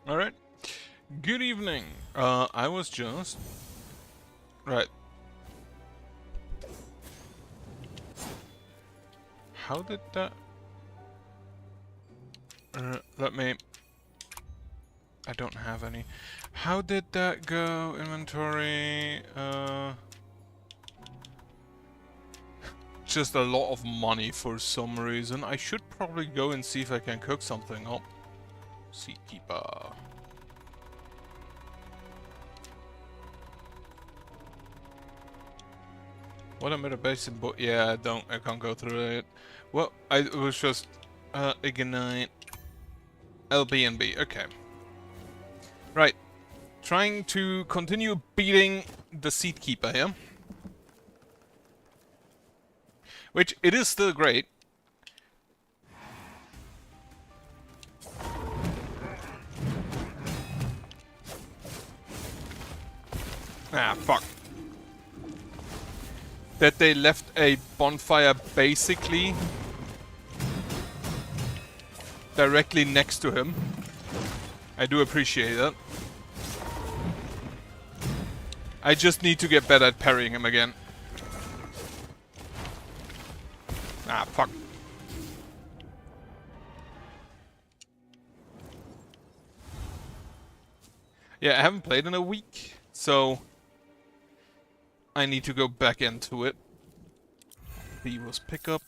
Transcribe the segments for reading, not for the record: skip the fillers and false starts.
Alright. Good evening. I was just... Right. How did that... let me... I don't have any. How did that go? Inventory... Just a lot of money for some reason. I should probably go and see if I can cook something up. Seedkeeper. What am I the basin? But yeah, I can't go through it. Well, it was just ignite LB&B. Okay. Right. Trying to continue beating the Seedkeeper here. Which, it is still great. Ah, fuck. That they left a bonfire basically directly next to him. I do appreciate that. I just need to get better at parrying him again. Ah, fuck. Yeah, I haven't played in a week, so I need to go back into it. B was pickup.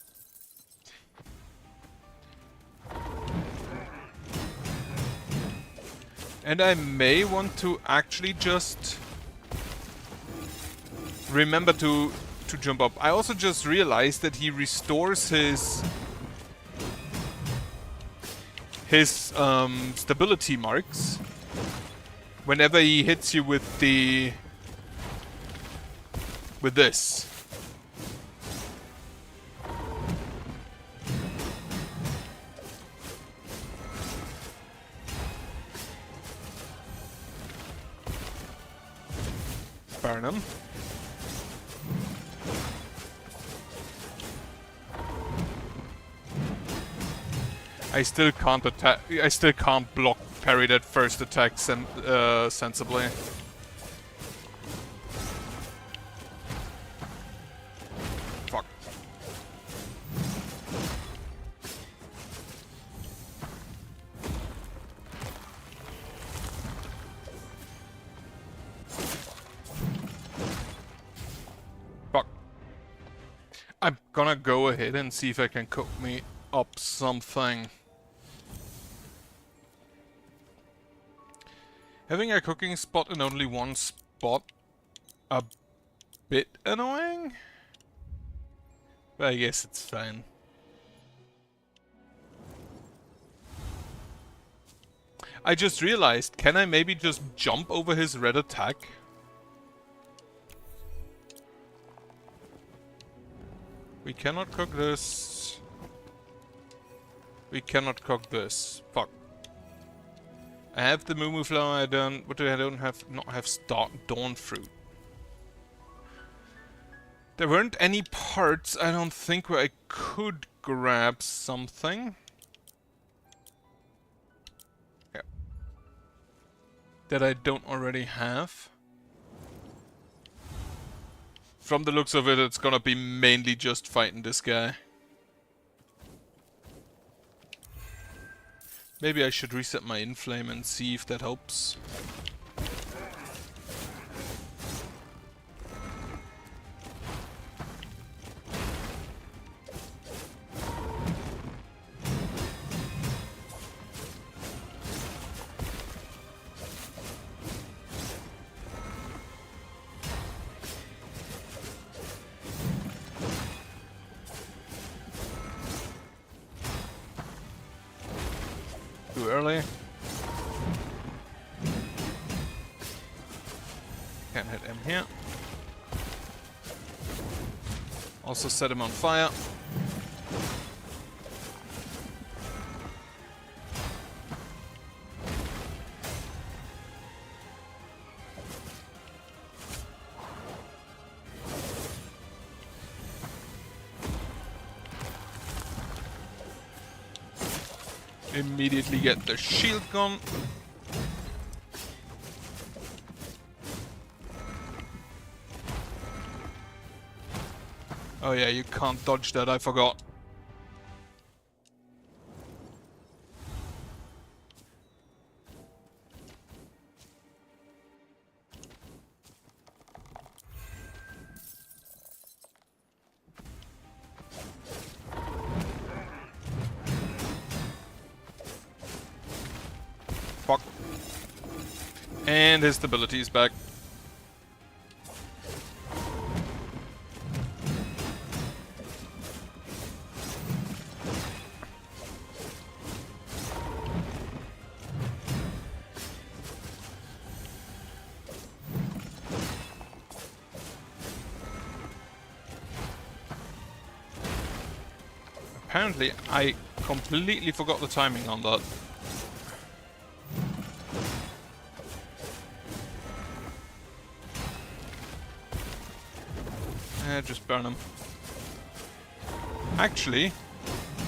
And I may want to actually just remember to jump up. I also just realized that he restores his stability marks whenever he hits you with this. Burn him. I still can't attack. I still can't block parry that first attack sensibly. Fuck. Fuck. I'm gonna go ahead and see if I can cook me up something. Having a cooking spot in only one spot, a bit annoying? But I guess it's fine. I just realized, can I maybe just jump over his red attack? We cannot cook this. We cannot cook this. Fuck. I have the Moo Flower, what do I don't have? Not have Dawn Fruit. There weren't any parts, I don't think, where I could grab something. Yeah. That I don't already have. From the looks of it, it's gonna be mainly just fighting this guy. Maybe I should reset my inflame and see if that helps. Too early. Can't hit him here. Also set him on fire. Immediately get the shield gun. Oh yeah, you can't dodge that, I forgot. Fuck. And his stability is back. Apparently, I completely forgot the timing on that. Just burn them. Actually,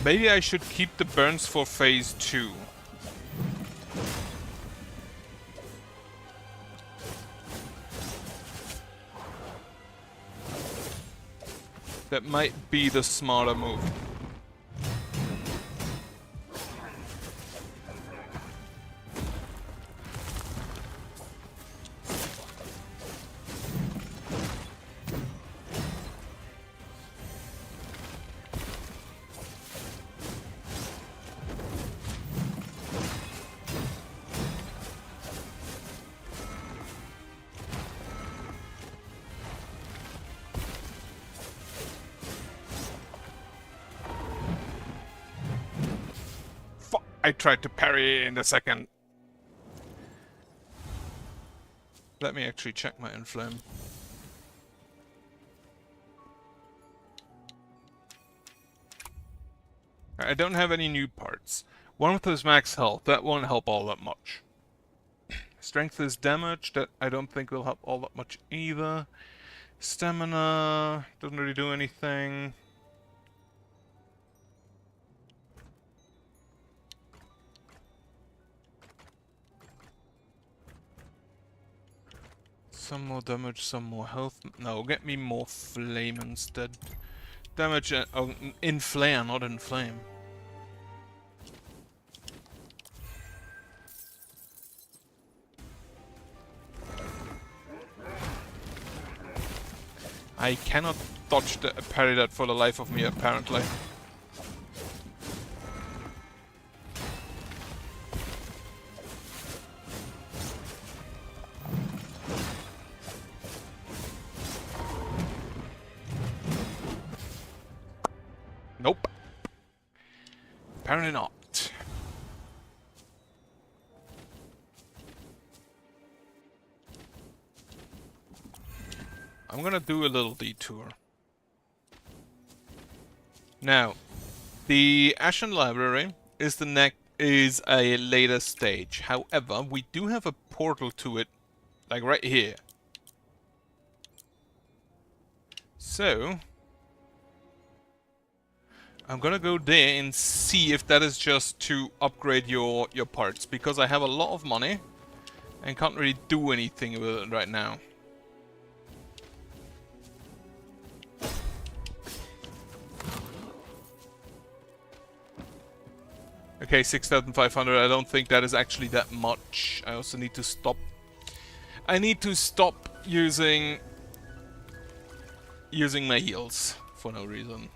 maybe I should keep the burns for phase 2. That might be the smarter move. I tried to parry in the second. Let me actually check my inflame. I don't have any new parts. One with his max health, that won't help all that much. Strength is damage, that I don't think will help all that much either. Stamina doesn't really do anything. Some more damage, some more health. No, get me more flame instead. Damage, oh, in flare, not in flame. I cannot dodge the parry that for the life of me, apparently. Nope. Apparently not. I'm gonna do a little detour. Now, the Ashen Library is a later stage. However, we do have a portal to it, like right here. So, I'm gonna go there and see if that is just to upgrade your parts, because I have a lot of money and can't really do anything with it right now. Okay, 6,500. I don't think that is actually that much. I also need to stop. I need to stop using my heals for no reason.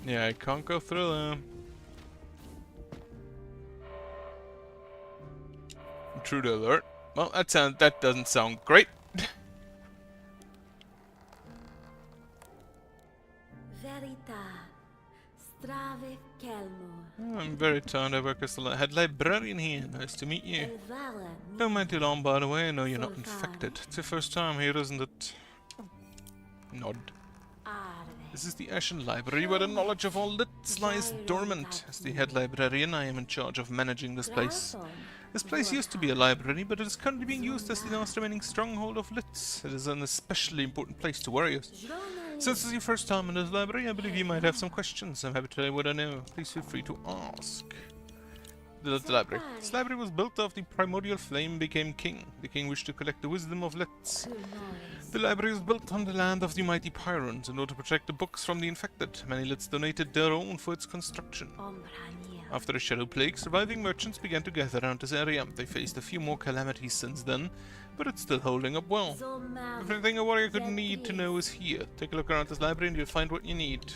Yeah, I can't go through them. Intruder alert. Well, that doesn't sound great. Oh, I'm very tired. I work as the head librarian here. Nice to meet you. Don't mind too long, by the way. I know you're not infected. It's your first time here, isn't it? Nod. This is the Ashen Library, where the knowledge of all Lits lies dormant. As the head librarian, I am in charge of managing this place. This place used to be a library, but it is currently being used as the last remaining stronghold of Lits. It is an especially important place to warriors. Since it's your first time in this library, I believe you might have some questions. I'm happy to tell you what I know. Please feel free to ask. The library. This library was built after the primordial flame became king. The king wished to collect the wisdom of Letts. The library was built on the land of the mighty Pyrons in order to protect the books from the infected. Many Letts donated their own for its construction. After the Shadow Plague, surviving merchants began to gather around this area. They faced a few more calamities since then, but it's still holding up well. Everything a warrior could need to know is here. Take a look around this library and you'll find what you need.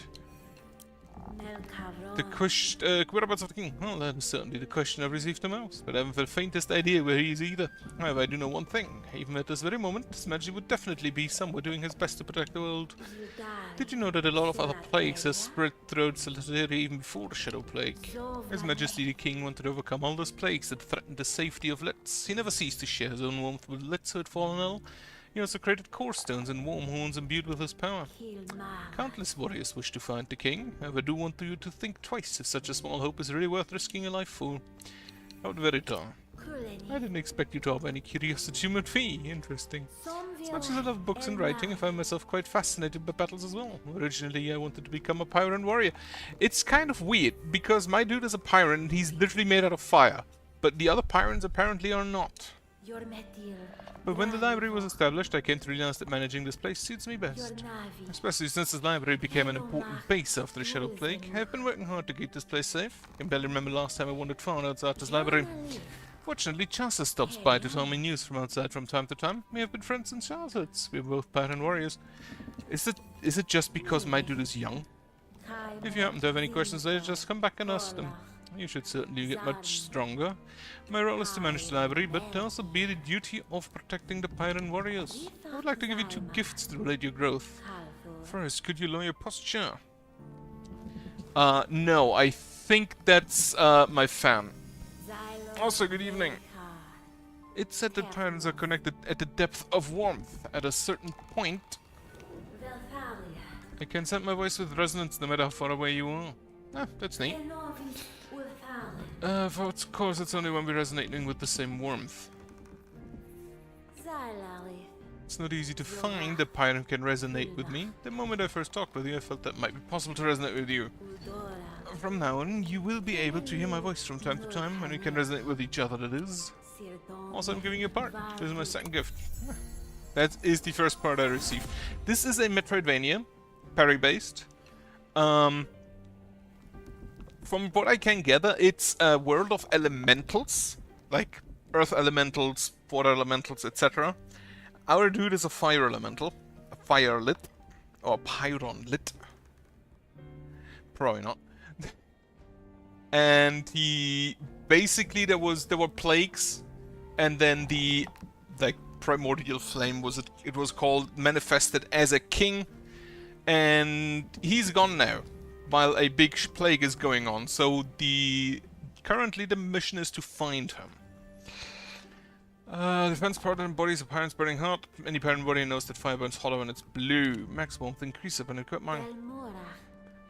The whereabouts of the king? Well, that is certainly the question I've received the most, but I haven't the faintest idea where he is either. However, I do know one thing. Even at this very moment, His Majesty would definitely be somewhere doing his best to protect the world. Did you know that a lot of other plagues have spread throughout Solateria even before the Shadow Plague? His Majesty the King wanted to overcome all those plagues that threatened the safety of Letts. He never ceased to share his own warmth with Letts who had fallen ill. He also created core stones and warm horns imbued with his power. Countless warriors wish to find the king. However, I do want you to think twice if such a small hope is really worth risking a life for. Out verita. I didn't expect you to have any curiosity with me. Interesting. As much as I love books and writing, I find myself quite fascinated by battles as well. Originally, I wanted to become a Pyron warrior. It's kind of weird, because my dude is a Pyron and he's literally made out of fire. But the other Pyrons apparently are not. But when the library was established, I came to realize that managing this place suits me best. Especially since this library became an important base after the Shadow Plague. I've been working hard to keep this place safe. I can barely remember last time I wandered far outside this library. Fortunately, Chasa stops by to tell me news from outside from time to time. We have been friends since childhood. We're both Pyron warriors. Is it just because my dude is young? If you happen to have any questions later, just come back and ask them. You should certainly get much stronger. My role is to manage the library, but also be the duty of protecting the Pyron warriors. I would like to give you 2 gifts to relate your growth. First, could you lower your posture? No, I think that's my fan. Also, good evening. It's said that Pyrons are connected at the depth of warmth. At a certain point, I can send my voice with resonance no matter how far away you are. Ah, that's neat. Of course, it's only when we're resonating with the same warmth. It's not easy to find a Pyron who can resonate with me. The moment I first talked with you, I felt that it might be possible to resonate with you. From now on, you will be able to hear my voice from time to time, when we can resonate with each other, that is. Also, I'm giving you a part. This is my second gift. That is the first part I received. This is a Metroidvania, parry-based. From what I can gather, it's a world of elementals, like earth elementals, water elementals, etc. Our dude is a fire elemental, a fire lit, or pyron lit. Probably not. And he basically there were plagues, and then the primordial flame it was called manifested as a king, and he's gone now. While a big plague is going on, so currently the mission is to find him. Defense part and bodies of Pyrons burning hot. Any Pyron warrior knows that fire burns hollow and it's blue. Max warmth increase upon equipment.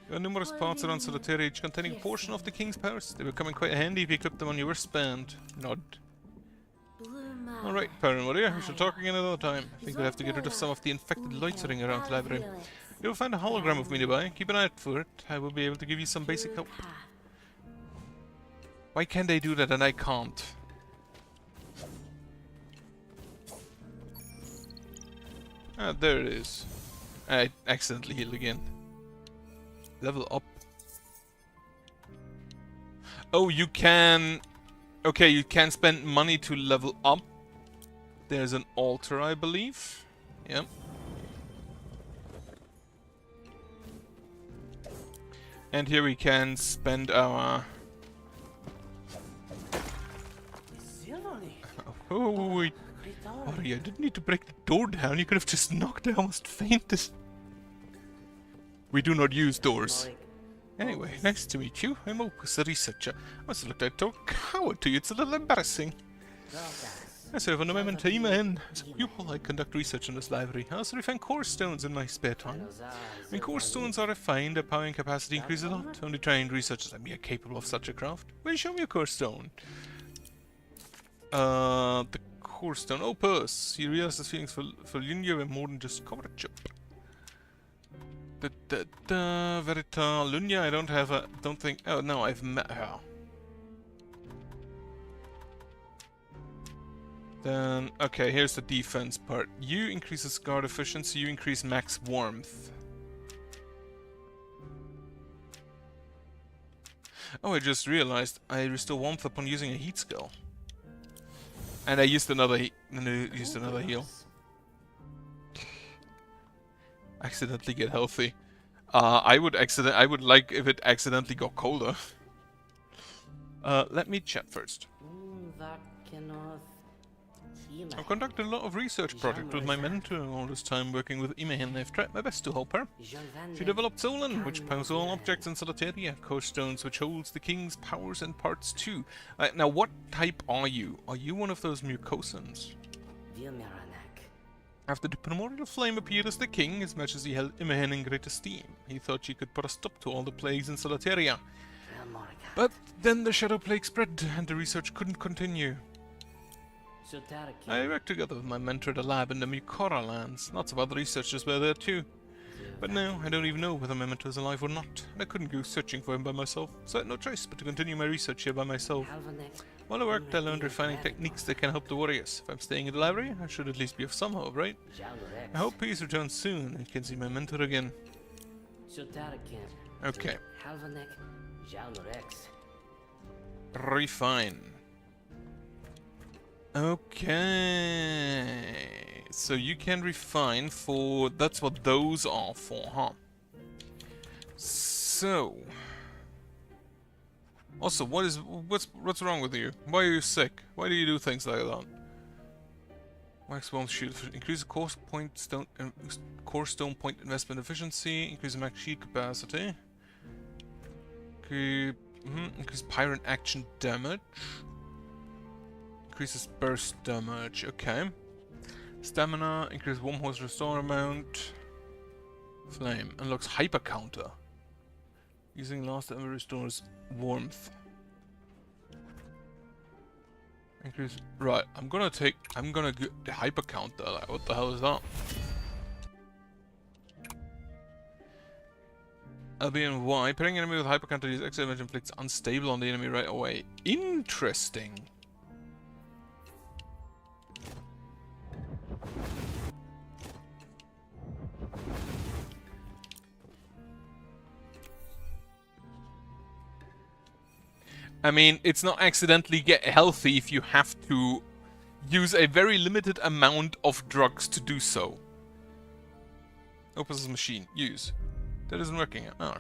There are numerous parts around Solateria each containing a portion of the king's powers. They will come in quite handy if you clip them on your wristband. Nod. Alright, Pyron warrior, we shall talk again another time. I think we'll have to get rid of some of the infected loitering around the library. You'll find a hologram of me nearby. Keep an eye out for it. I will be able to give you some basic help. Why can they do that and I can't? Ah, there it is. I accidentally healed again. Level up. Oh, you can... Okay, you can spend money to level up. There's an altar, I believe. Yep. And here we can spend our... Oh, wait. Sorry, I didn't need to break the door down. You could have just knocked. I almost fainted. We do not use doors. Anyway, nice to meet you. I'm Opus, a researcher. I must have looked like a total coward to you. It's a little embarrassing. I serve on a memento and as a pupil I conduct research in this library. I also refine core stones in my spare time. When core stones are refined, their powering capacity increases a lot. Only trained researchers like me are capable of such a craft. Will you show me a core stone? The core stone. Opus! You realize his feelings for Linya were more than just comradeship. Verita Lunya, I don't have a... Don't think... Oh, no, I've met her. Then... Okay, here's the defense part. You increases guard efficiency, you increase max warmth. Oh, I just realized I restore warmth upon using a heat skill. And I used another heal. Accidentally get healthy. I would like if it accidentally got colder. Let me chat first. I've conducted a lot of research projects with my mentor all this time working with Imehin. I've tried my best to help her. She developed Solan, which powers all objects in Solateria, core stones, which holds the king's powers and parts too. Now, what type are you? Are you one of those mucosans? After the primordial flame appeared as the king, as much as he held Imehin in great esteem, he thought she could put a stop to all the plagues in Solateria. But then the shadow plague spread, and the research couldn't continue. I worked together with my mentor at a lab in the Mukora lands. Lots of other researchers were there too. But now, I don't even know whether my mentor is alive or not. And I couldn't go searching for him by myself, so I had no choice but to continue my research here by myself. While I worked, I learned refining techniques that can help the warriors. If I'm staying in the library, I should at least be of some help, right? I hope peace returns soon and can see my mentor again. Okay. Refine. Okay, so you can refine for... That's what those are for, huh? So... Also, what's wrong with you? Why are you sick? Why do you do things like that? Max warmth shield. Increase the core stone point investment efficiency. Increase the max shield capacity. Increase Pyron action damage. Increases burst damage, okay. Stamina, increase Wormhole's restore amount. Flame, unlocks hyper counter. Using last ever restores warmth. Increase, right, I'm gonna get the hyper counter, like what the hell is that? LB Y, pairing enemy with hyper counter is extra damage inflicts unstable on the enemy right away. Interesting. I mean, it's not accidentally get healthy if you have to use a very limited amount of drugs to do so. Opens machine. Use. That isn't working. Oh.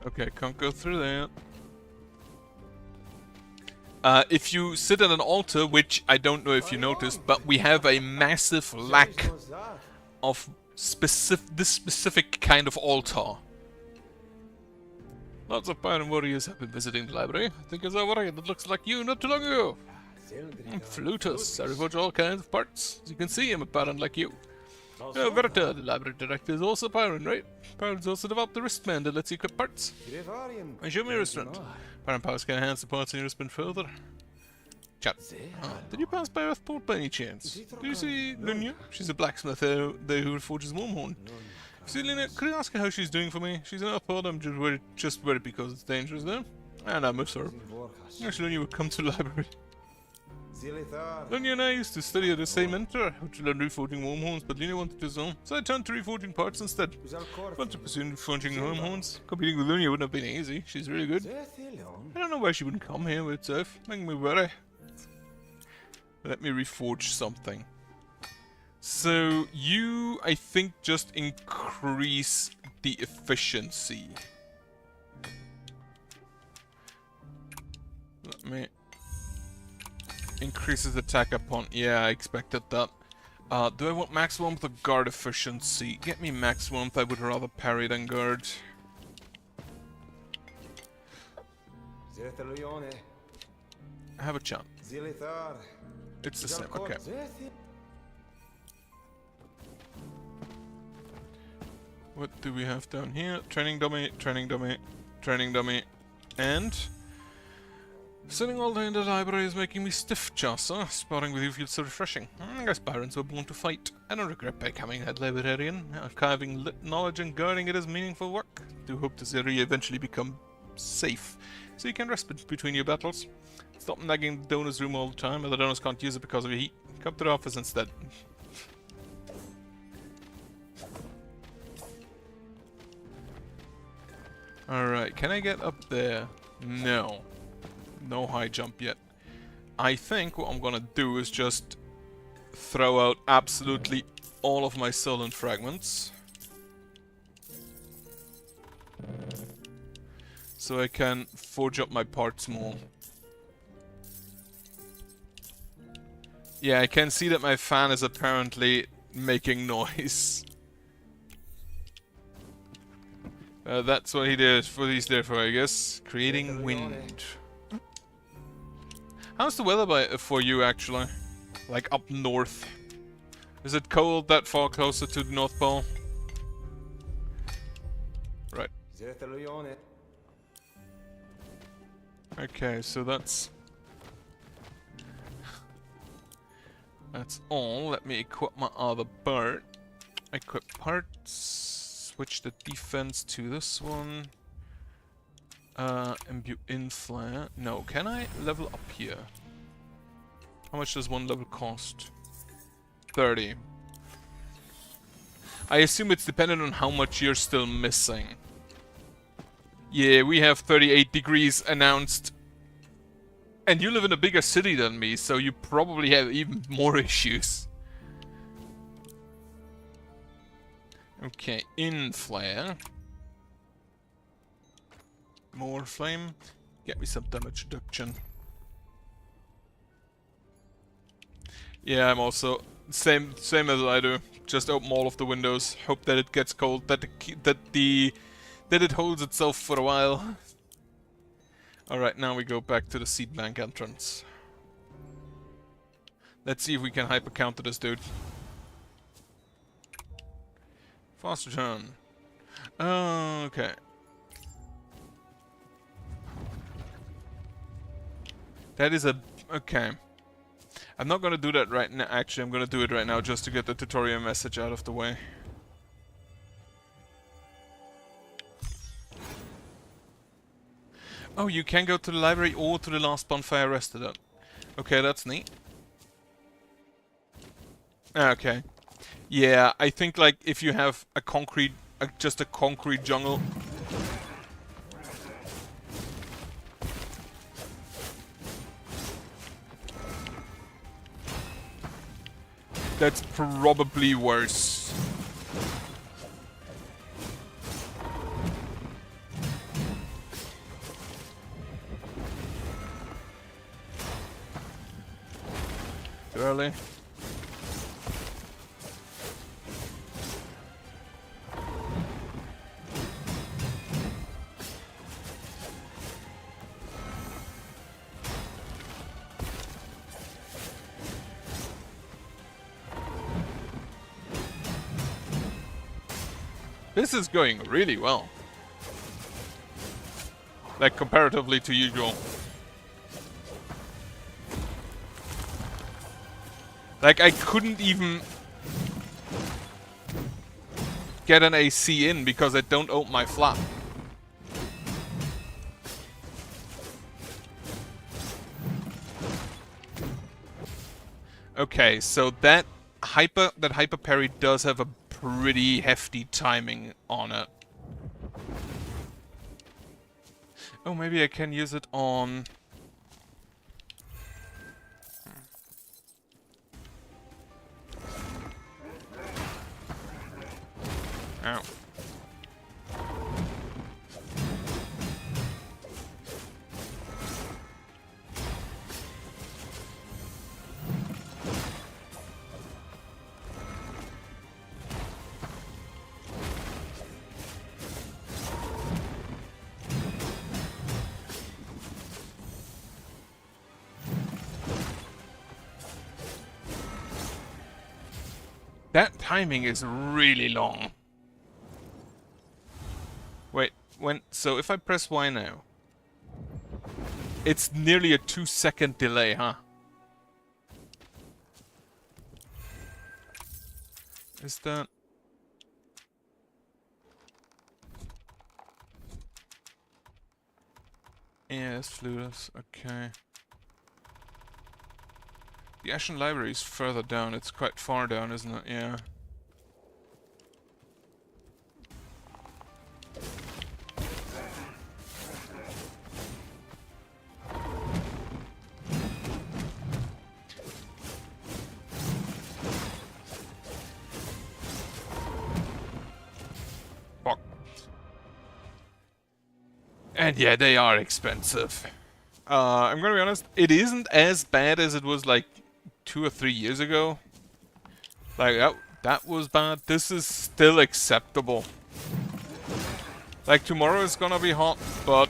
Okay, can't go through that. If you sit at an altar, which I don't know if you noticed, but we have a massive lack of this specific kind of altar. Lots of Pyron warriors have been visiting the library. I think it's a warrior that looks like you not too long ago. Flutus, I reforge all kinds of parts. As you can see, I'm a Pyron like you. Verita, the library director, is also Pyron, right? Pyron's also developed the wristband that lets you equip parts. I show me a wristband. Pyron powers can enhance the parts in your wristband further. Chat. Did you pass by Earthport by any chance? Do you see Lunya? She's a blacksmith there who forges Wormhorn. See, Lina, could I ask her how she's doing for me? She's an Earthport, I'm just worried because it's dangerous there. And I miss her. Actually, Lunya would come to the library. Lunya and I used to study at the same mentor, which learned reforging wormhorns, but Lina wanted his own, so I turned to reforging parts instead. I want to pursue reforging wormhorns. Competing with Lunya wouldn't have been easy, she's really good. I don't know why she wouldn't come here with herself, making me worry. Let me reforge something. So, you, I think, just increase the efficiency. Let me... Increases attack upon... Yeah, I expected that. Do I want max warmth or guard efficiency? Get me max warmth, I would rather parry than guard. Have a chance. It's the same, okay. What do we have down here? Training dummy, training dummy, training dummy, And sitting all day in the library is making me stiff, Chaucer. Sparring with you feels so refreshing. I guess barons were born to fight. I don't regret becoming a librarian. Archiving knowledge and guarding it is meaningful work. Do hope this area eventually become safe, so you can rest between your battles. Stop nagging the donor's room all the time, other donors can't use it because of the heat. Come to the office instead. Alright, can I get up there? No. No high jump yet. I think what I'm gonna do is just throw out absolutely all of my Solent fragments. So I can forge up my parts more. Yeah, I can see that my fan is apparently making noise. That's what he did. What he's there for, I guess. Creating wind. How's the weather for you, actually? Like, up north. Is it cold that far closer to the North Pole? Right. Okay, so that's all. Let me equip my other bird. Equip parts. Switch the defense to this one. Imbue in flare. No, can I level up here? How much does one level cost? 30. I assume it's dependent on how much you're still missing. Yeah, we have 38 degrees announced. And you live in a bigger city than me, so you probably have even more issues. Okay, in flare. More flame. Get me some damage reduction. Yeah, I'm also same as I do. Just open all of the windows. Hope that it gets cold. That it holds itself for a while. All right, now we go back to the seed bank entrance. Let's see if we can hyper counter this dude. Fast return. Okay. That is a... okay. I'm not gonna do that right now. Actually, I'm gonna do it right now just to get the tutorial message out of the way. Oh, you can go to the library or to the last bonfire restaurant. Okay, that's neat. Okay. Yeah, I think like if you have a concrete... just a concrete jungle... that's probably worse. Too early. This is going really well. Like, comparatively to usual. Like, I couldn't even get an AC in because I don't open my flap. Okay, so that hyper parry does have a pretty hefty timing on it. Oh, maybe I can use it on... Ow. That timing is really long. Wait, so if I press Y now... It's nearly a 2-second delay, huh? Is that... Yeah, it's Flutus. Okay. The Ashen Library is further down. It's quite far down, isn't it? Yeah. Fuck. And yeah, they are expensive. I'm gonna be honest, it isn't as bad as it was like 2 or 3 years ago. Like, that was bad. This is still acceptable. Like, tomorrow is gonna be hot, but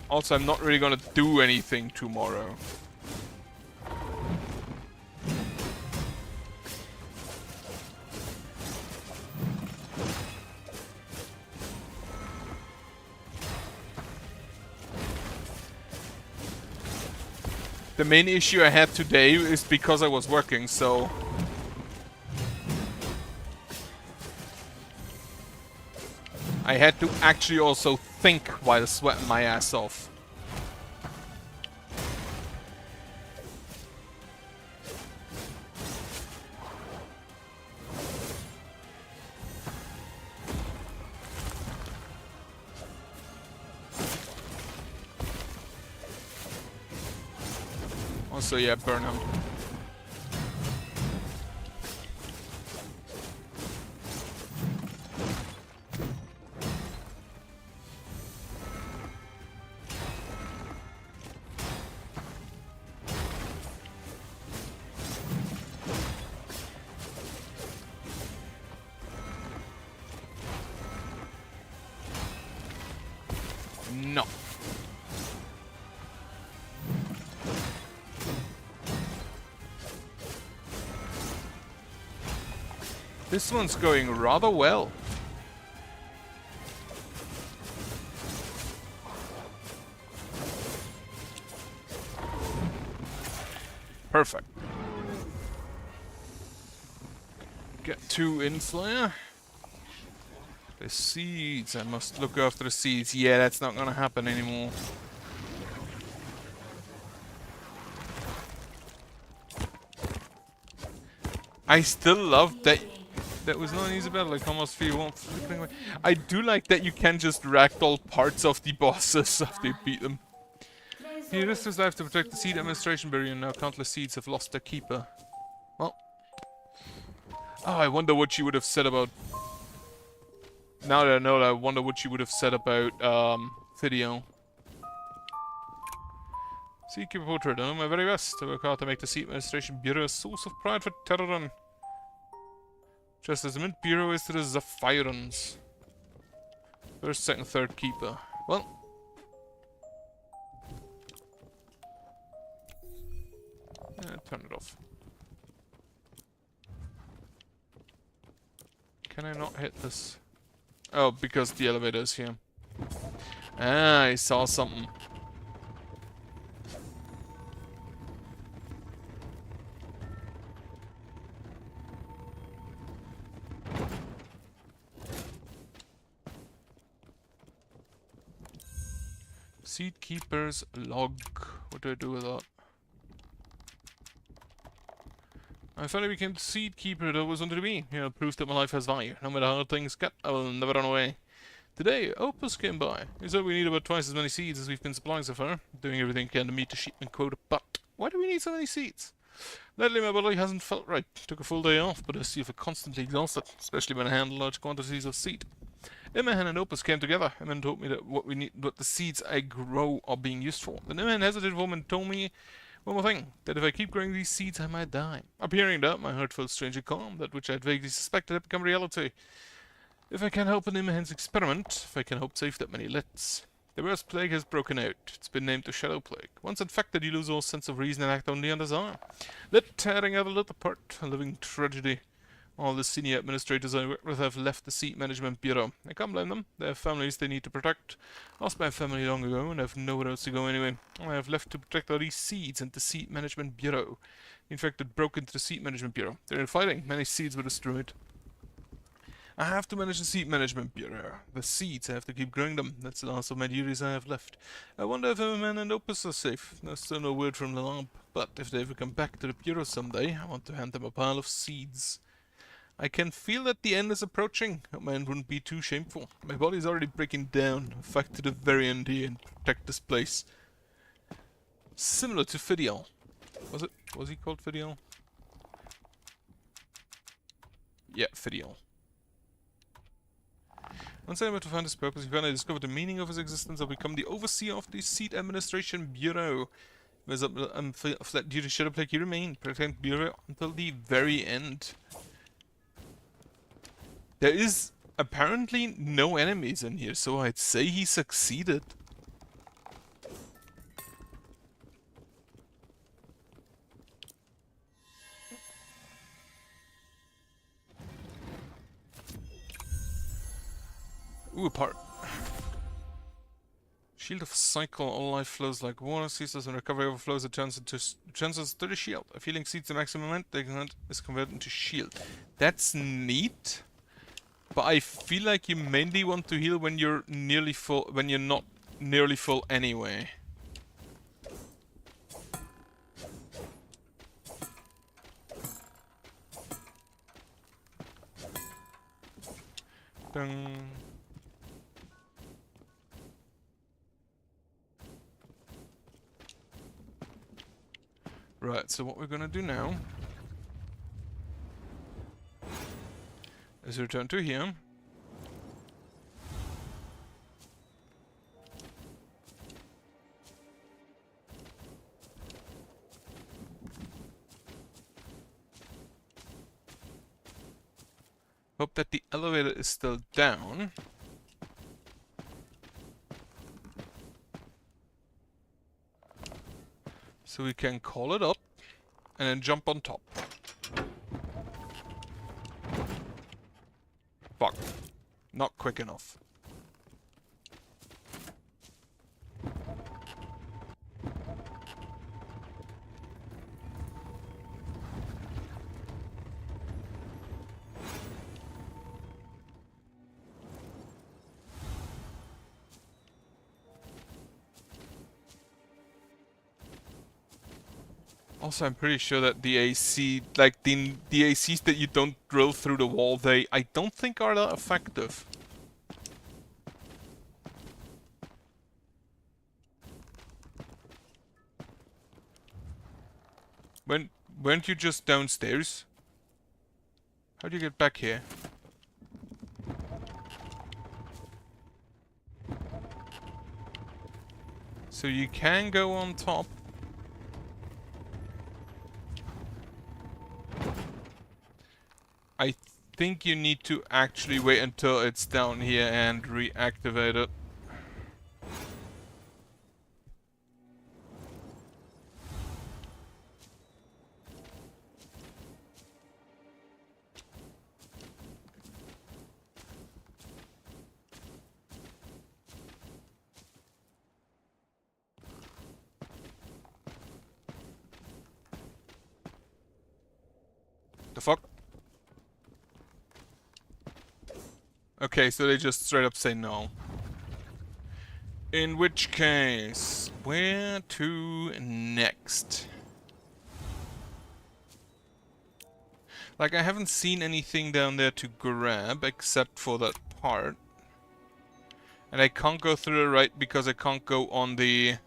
also I'm not really gonna do anything tomorrow. The main issue I had today is because I was working, so... I had to actually also think while sweating my ass off. Also, yeah, burn him. No. This one's going rather well. Perfect. Get 2 in Slayer. The seeds. I must look after the seeds. Yeah, that's not gonna happen anymore. I still love that. That was not an easy battle. I can almost feel one flickering away. I do like that you can just ragdoll parts of the bosses after you beat them. He risked his life to protect the seed administration barrier, and now countless seeds have lost their keeper. Well. Oh, I wonder what she would have said about... Now that I know that, I wonder what she would have said about, Video. Seedkeeper portrait, I do my very best to work hard to make the Seed Administration Bureau a source of pride for Terran. Just as the Mint Bureau is to the Zephyrans. First, second, third keeper. Well. Turn it off. Can I not hit this? Oh, because the elevator is here. Ah, I saw something. Seed Keeper's log. What do I do with that? I finally became the Seed Keeper that I always wanted to be. You know, proof that my life has value. No matter how hard things get, I will never run away. Today, Opus came by. He said we need about twice as many seeds as we've been supplying so far. Doing everything we can to meet the shipment quota, but why do we need so many seeds? Lately my body hasn't felt right. Took a full day off, but I feel constantly exhausted, especially when I handle large quantities of seed. Imahan and Opus came together. Imahan told me that what the seeds I grow are being used for. Then Imahan hesitated for a moment and told me one more thing, that if I keep growing these seeds I might die. Upon hearing that, my heart felt strangely calm. That which I had vaguely suspected had become reality. If I can help in Imahan's experiment, if I can hope save that many lids. The worst plague has broken out. It's been named the Shadow Plague. Once infected, you lose all sense of reason and act only on desire. Lit tearing out a little apart, a living tragedy. All the senior administrators I work with have left the Seed Management Bureau. I can't blame them. They have families they need to protect. I lost my family long ago and have nowhere else to go anyway. I have left to protect all these seeds and the Seed Management Bureau. The infected broke into the Seed Management Bureau. They're fighting. Many seeds were destroyed. I have to manage the Seed Management Bureau. The seeds, I have to keep growing them. That's the last of my duties I have left. I wonder if Everman and Opus are safe. There's still no word from the lab. But if they ever come back to the Bureau someday, I want to hand them a pile of seeds. I can feel that the end is approaching. A man wouldn't be too shameful. My body's already breaking down. I'll fight to the very end here and protect this place. Similar to Fidial. Was he called Fidial? Yeah, Fidial. Once I'm able to find his purpose, he finally discovered the meaning of his existence. I'll become the overseer of the Seed Administration Bureau. There's a flat duty should apply, he remain. Protect Bureau until the very end. There is apparently no enemies in here, so I'd say he succeeded. Ooh, a part. Shield of Cycle, all life flows like water, ceases when recovery overflows, it transfers to the shield. A feeling exceeds the maximum amount, the event is converted into shield. That's neat. But I feel like you mainly want to heal when you're nearly full, when you're not nearly full anyway. Dun. Right, so what we're gonna do now is return to here. Hope that the elevator is still down. So we can call it up and then jump on top. Fuck. Not quick enough. Also, I'm pretty sure that the AC, like the ACs that you don't drill through the wall, I don't think are that effective. Weren't you just downstairs? How do you get back here? So you can go on top. I think you need to actually wait until it's down here and reactivate it. The fuck? Okay, so they just straight up say no. In which case, where to next? Like, I haven't seen anything down there to grab except for that part. And I can't go through the right because I can't go on the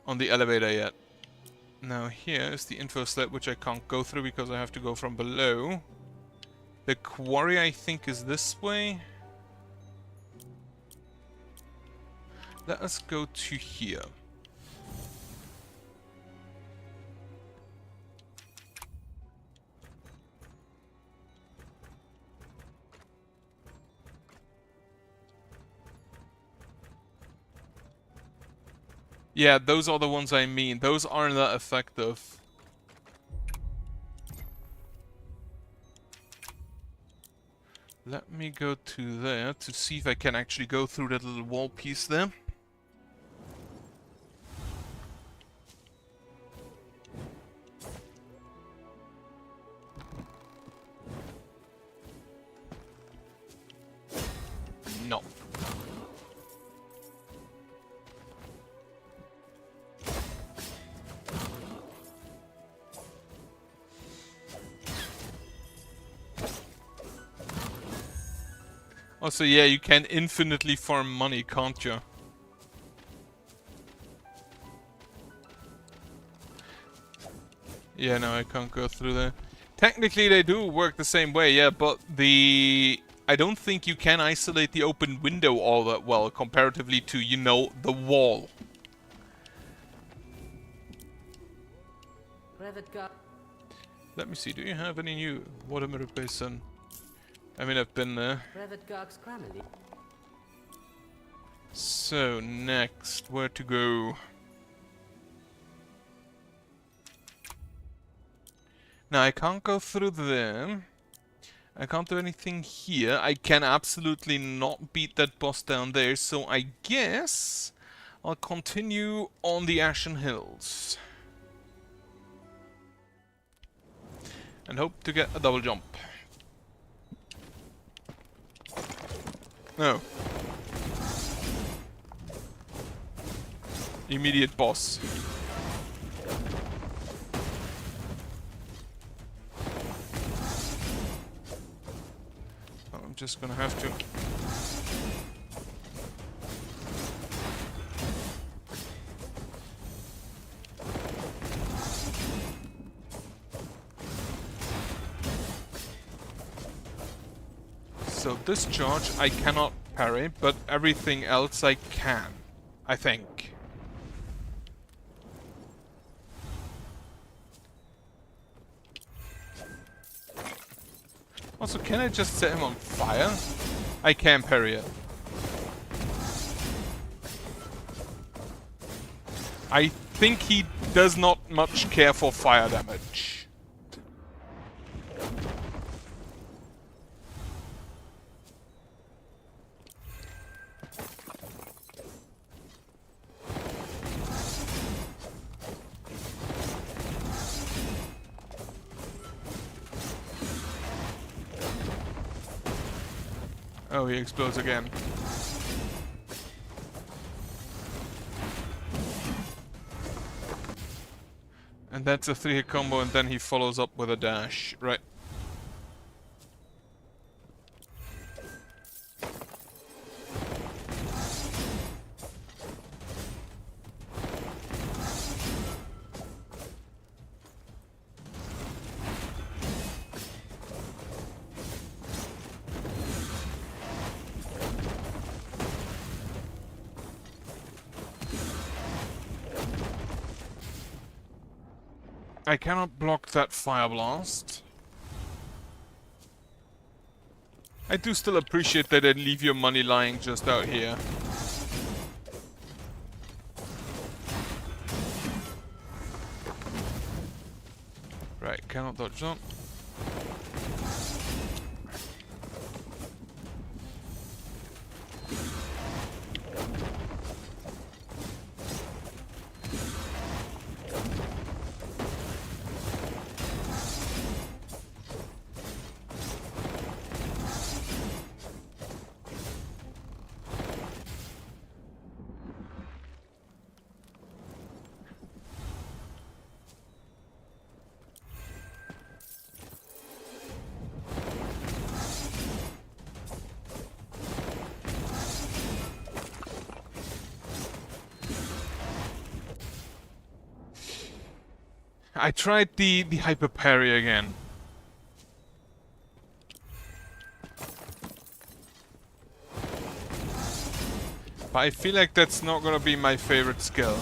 elevator yet. Now here is the info slip, which I can't go through because I have to go from below. The quarry, I think, is this way. Let us go to here. Yeah, those are the ones I mean. Those aren't that effective. Let me go to there to see if I can actually go through that little wall piece there. No. Also, yeah, you can infinitely farm money, can't you? Yeah, no, I can't go through there. Technically, they do work the same way, yeah, but I don't think you can isolate the open window all that well, comparatively to, you know, the wall. Let me see, do you have any new water mirror basin? I mean, I've been there. So, next, where to go? Now, I can't go through there. I can't do anything here. I can absolutely not beat that boss down there, so I guess I'll continue on the Ashen Hills. And hope to get a double jump. No. Immediate boss. I'm just gonna have to... So this charge I cannot parry, but everything else I can, I think. Also, can I just set him on fire? I can parry it. I think he does not much care for fire damage. Oh, he explodes again. And that's a 3-hit combo, and then he follows up with a dash. Right. I cannot block that fire blast. I do still appreciate that they leave your money lying just out here. Right, cannot dodge jump. I tried the hyper parry again. But I feel like that's not gonna be my favorite skill.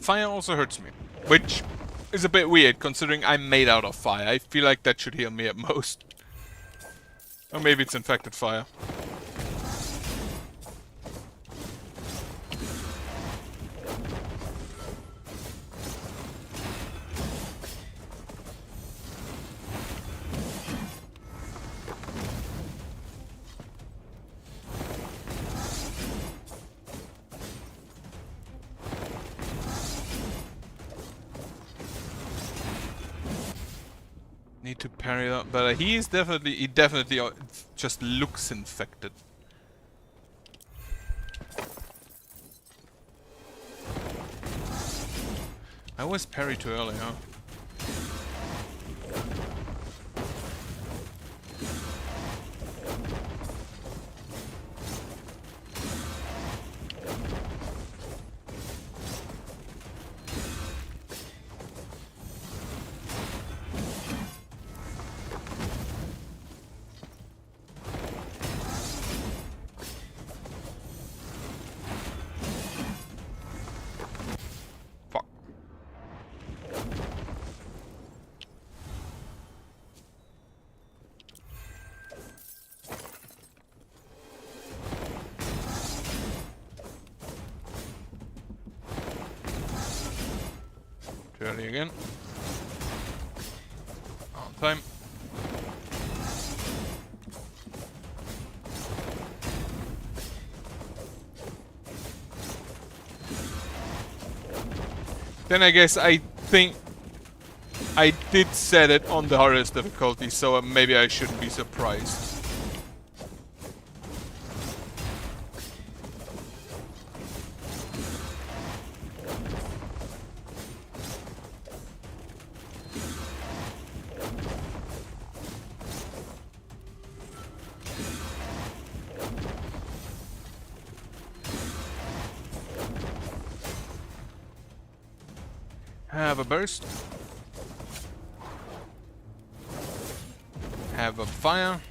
fire also hurts me. Which is a bit weird, considering I'm made out of fire. I feel like that should heal me at most. Or maybe it's infected fire. Need to parry that better. He definitely just looks infected. I always parry too early, huh? Fuck. Too early again. On time. Then I guess I think I did set it on the hardest difficulty, so maybe I shouldn't be surprised. Have a burst. Have a fire.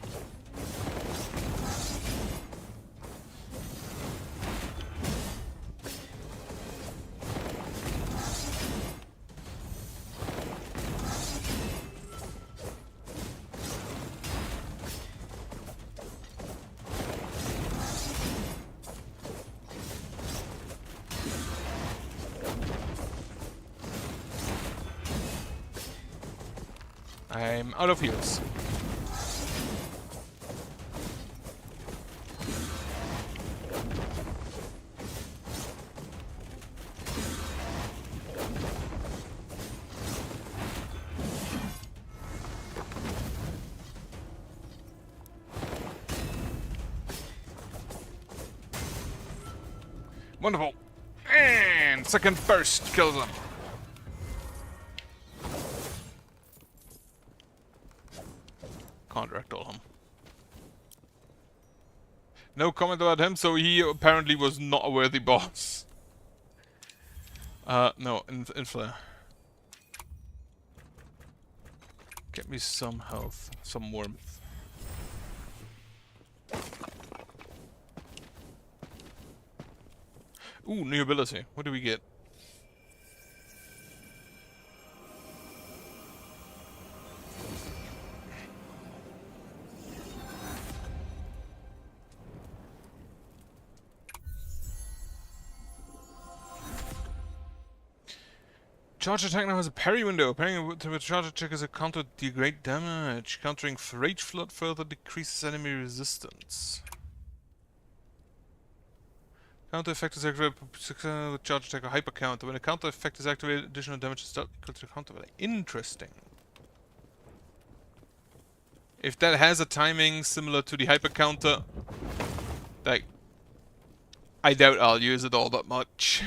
I'm out of heals. Wonderful. And second burst kills them. Can't ragdoll him. No comment about him, so he apparently was not a worthy boss. No, in flare. Get me some health, some warmth. Ooh, new ability. What do we get? Charge attack now has a parry window. Parrying with charge attack is a counter degrade damage. Countering rage flood further decreases enemy resistance. Counter effect is activated with charge attack or hyper counter. When a counter effect is activated, additional damage is equal to the counter value. Interesting. If that has a timing similar to the hyper counter, like, I doubt I'll use it all that much.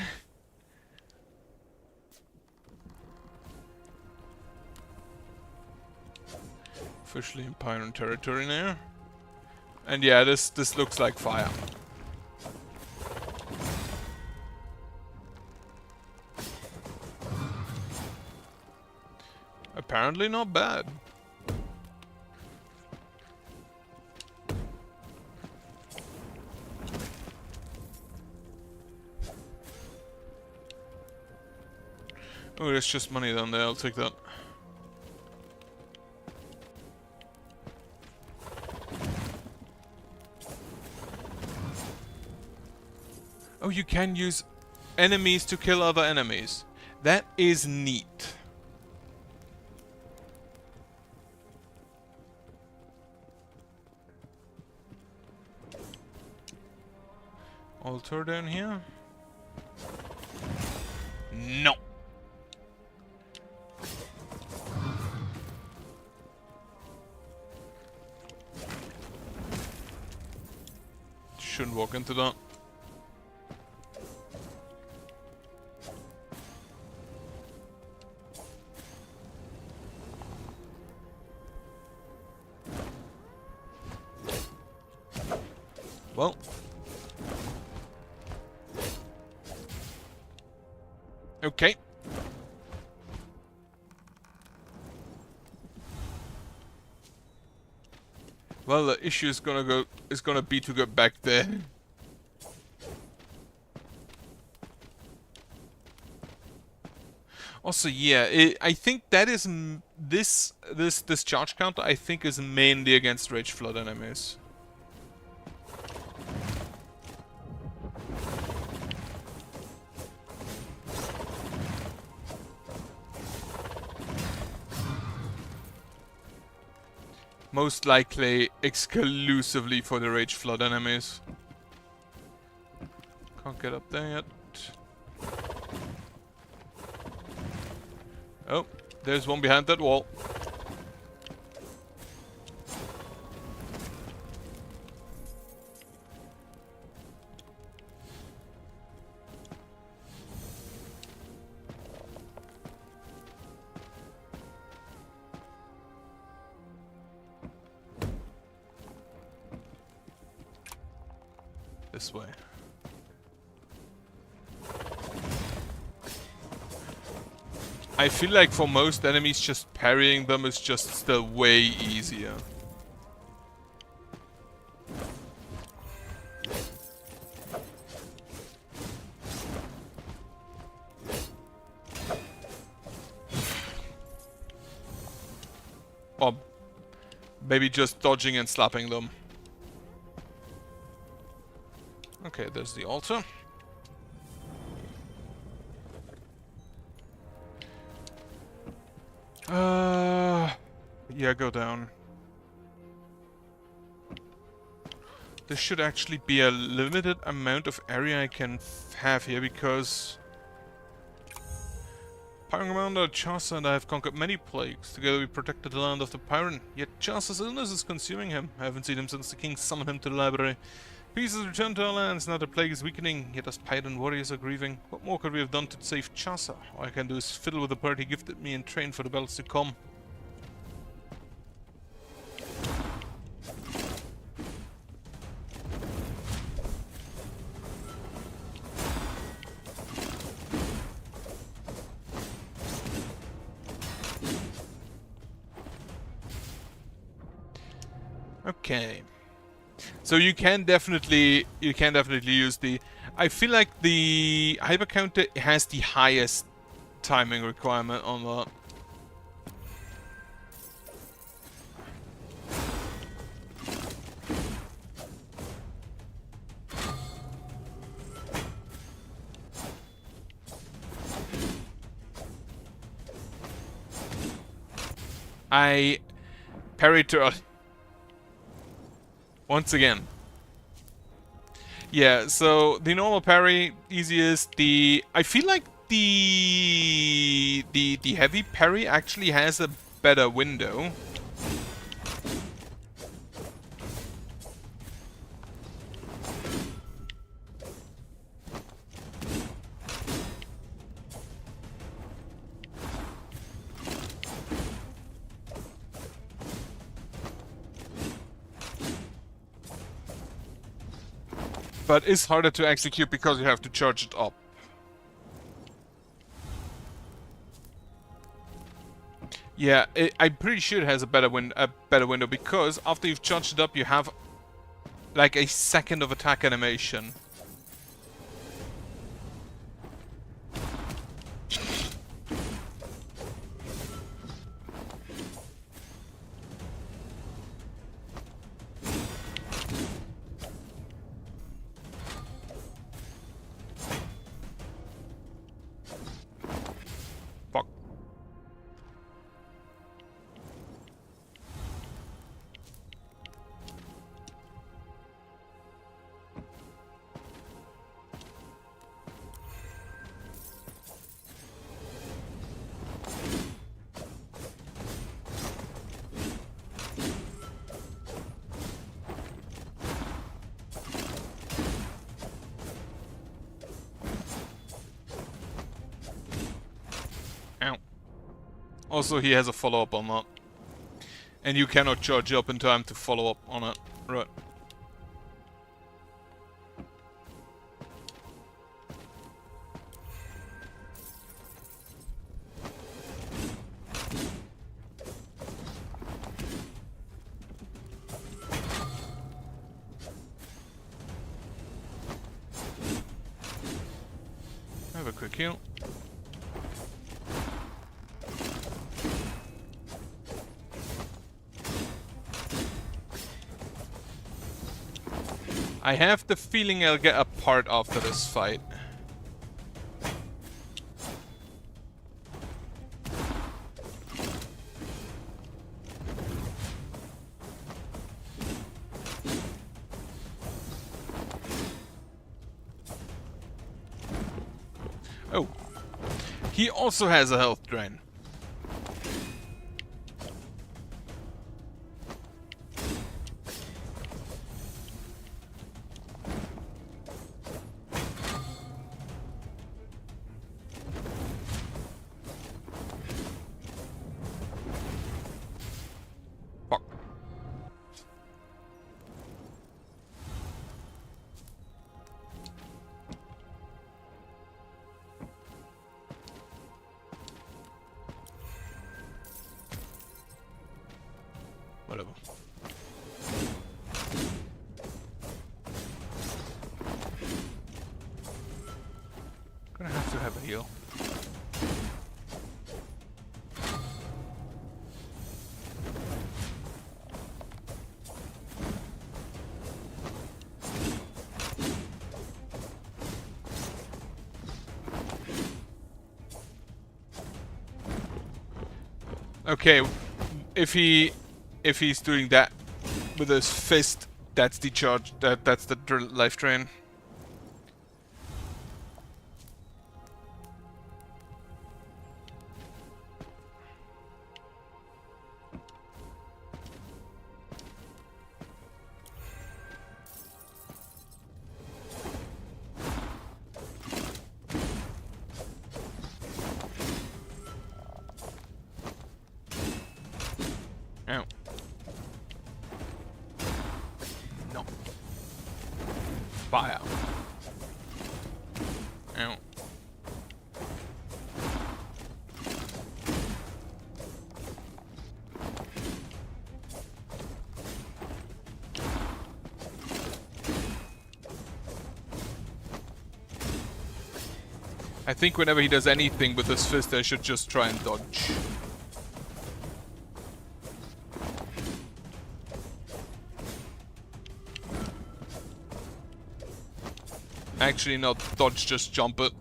Officially in Pyron territory now. And yeah, this looks like fire. Apparently not bad. Oh, there's just money down there. I'll take that. Oh, you can use enemies to kill other enemies. That is neat. Altar down here? No. Shouldn't walk into that. Well. Okay. Well, the issue is gonna be to get back there. Also, yeah, I think that is this charge counter. I think is mainly against Rage Flood enemies. Most likely exclusively for the Rage Flood enemies. Can't get up there yet. Oh, there's one behind that wall. This way. I feel like for most enemies, just parrying them is just still way easier. Or maybe just dodging and slapping them. Okay, there's the altar. Yeah, go down. There should actually be a limited amount of area I can have here, because Pyromander, Chaucer and I have conquered many plagues. Together we protected the land of the Pyron. Yet Chaucer's illness is consuming him. I haven't seen him since the king summoned him to the library. Peace has returned to our lands, now the plague is weakening, yet us Pyron warriors are grieving. What more could we have done to save Chaucer? All I can do is fiddle with the bird he gifted me and train for the battles to come. Okay. So you can definitely use the... I feel like the hyper counter has the highest timing requirement on that. I parried too early. Once again. Yeah, so the normal parry, easiest. I feel like the heavy parry actually has a better window. But it's harder to execute because you have to charge it up. Yeah, I'm pretty sure it has a better window, because after you've charged it up, you have like a second of attack animation. Also, he has a follow-up on that. And you cannot charge up in time to follow up on it. Right. Have a quick heal. I have the feeling I'll get a part after this fight. Oh. He also has a health drain. Fuck. Whatever. Gonna have to have a heal. Okay, if he's doing that with his fist, that's the charge. That's the life drain. Ow. No. Fire. Ow. I think whenever he does anything with his fist, I should just try and dodge. Actually, not dodge, just jump it.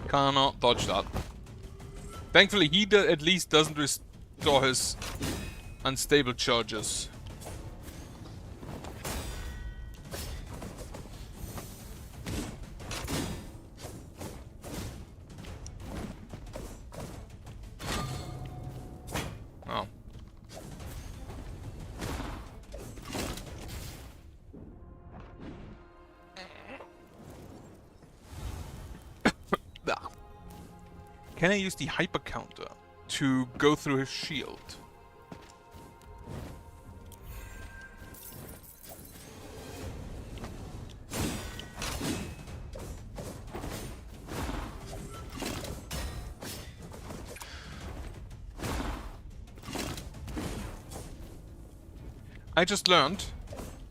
Cannot dodge that. Thankfully, he at least doesn't restore his unstable charges. Oh. Can I use the hyper counter to go through his shield? I just learned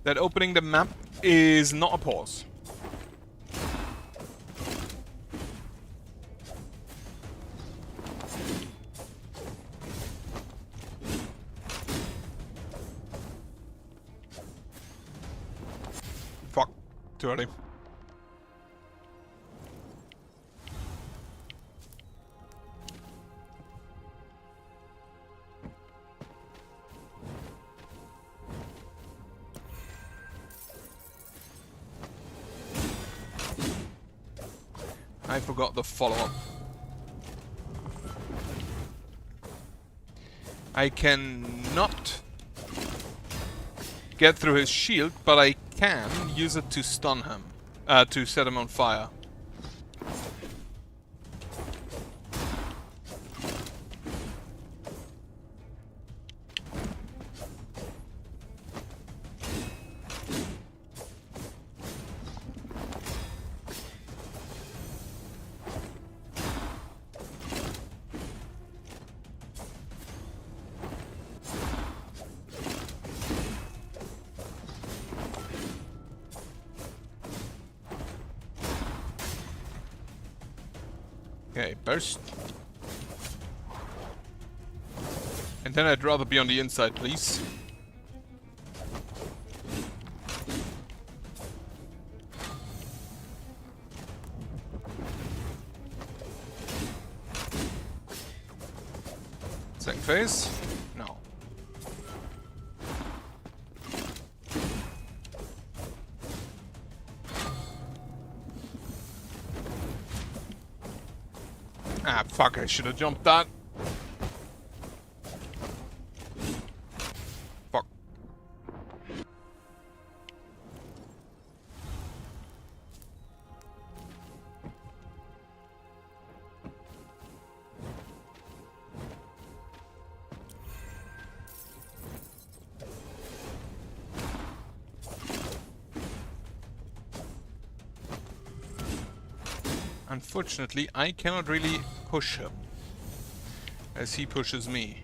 that opening the map is not a pause. Fuck. Too early. I forgot the follow-up. I cannot get through his shield, but I can use it to stun him. To set him on fire. Okay, burst. And then I'd rather be on the inside, please. Second phase? No. Ah, fuck, I should have jumped that. Fuck. Unfortunately, I cannot really push him as he pushes me.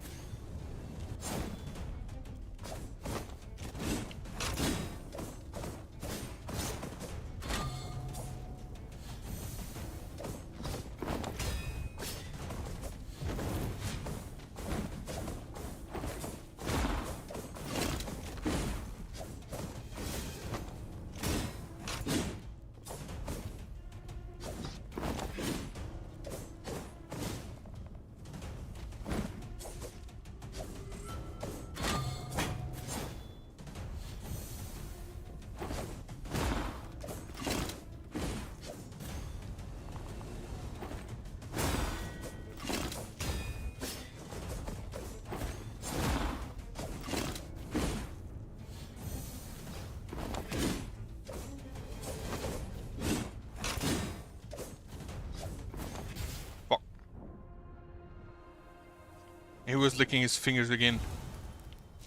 He was licking his fingers again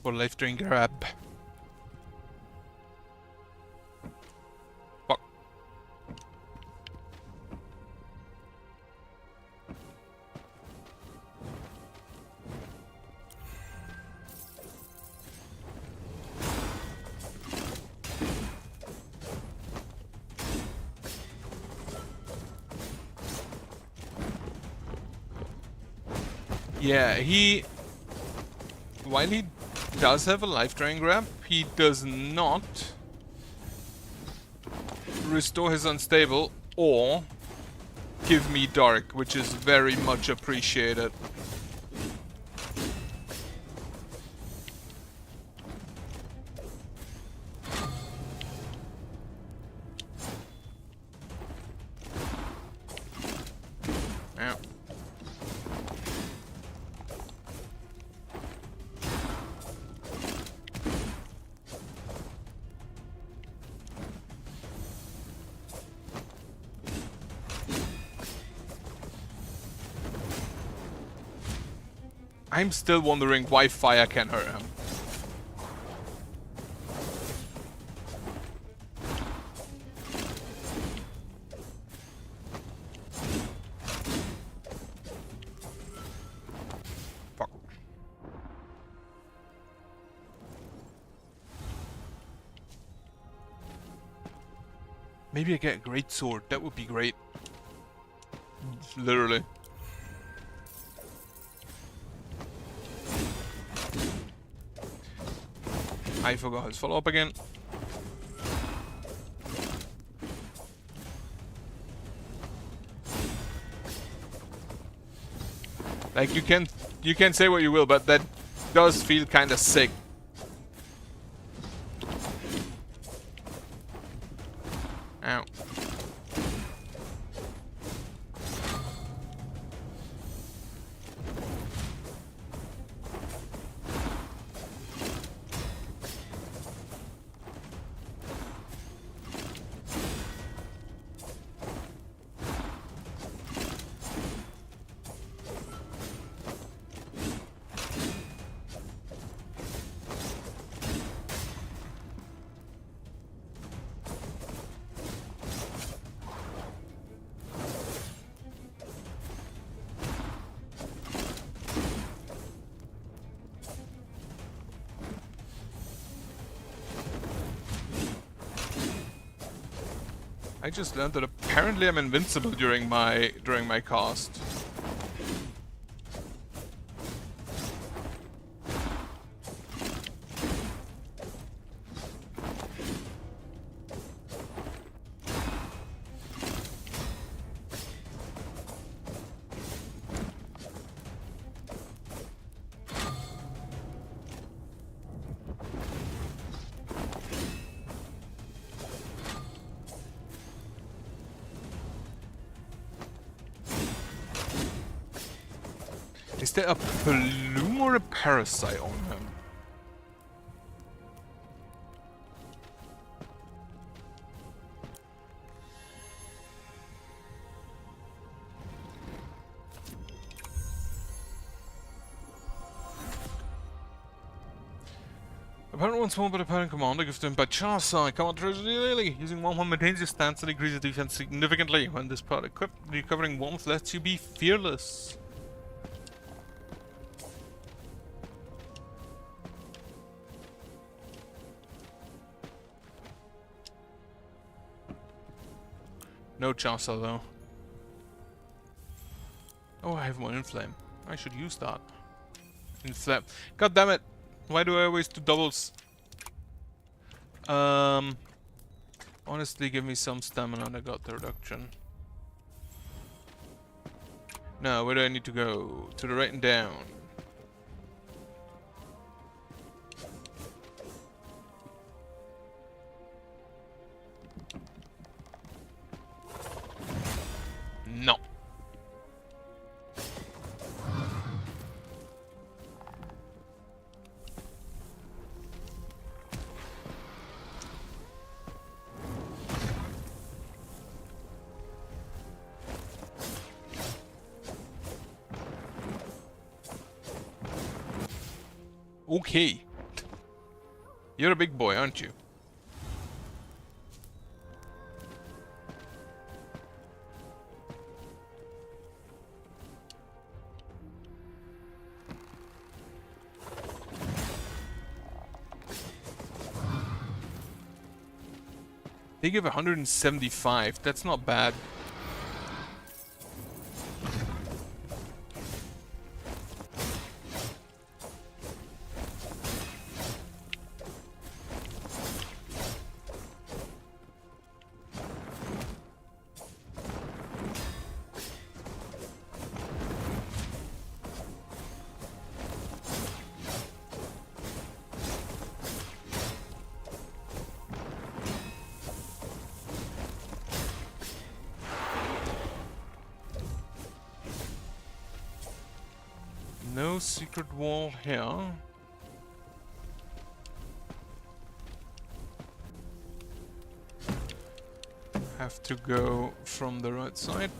for life drain grab. Fuck. Yeah, while he does have a life drain grab, he does not restore his unstable or give me dark, which is very much appreciated. Yeah. I'm still wondering why fire can hurt him. Fuck. Maybe I get a great sword. That would be great. Literally. I forgot his follow-up again. Like, you can say what you will, but that does feel kind of sick. Ow. I just learned that apparently I'm invincible during my cast. Is there a plume or a parasite on him? Opponent once more, but opponent commander gifted him by Charsai. Command really. Using one maintains your stance and increases defense significantly. When this part equipped, recovering warmth lets you be fearless. No Charsai though. Oh, I have one Inflame. I should use that. Inflame. God damn it! Why do I always do doubles? Honestly, give me some stamina and I got the reduction. Now, where do I need to go? To the right and down. No. Okay. You're a big boy, aren't you? They give 175. That's not bad. No secret wall here. Have to go from the right side.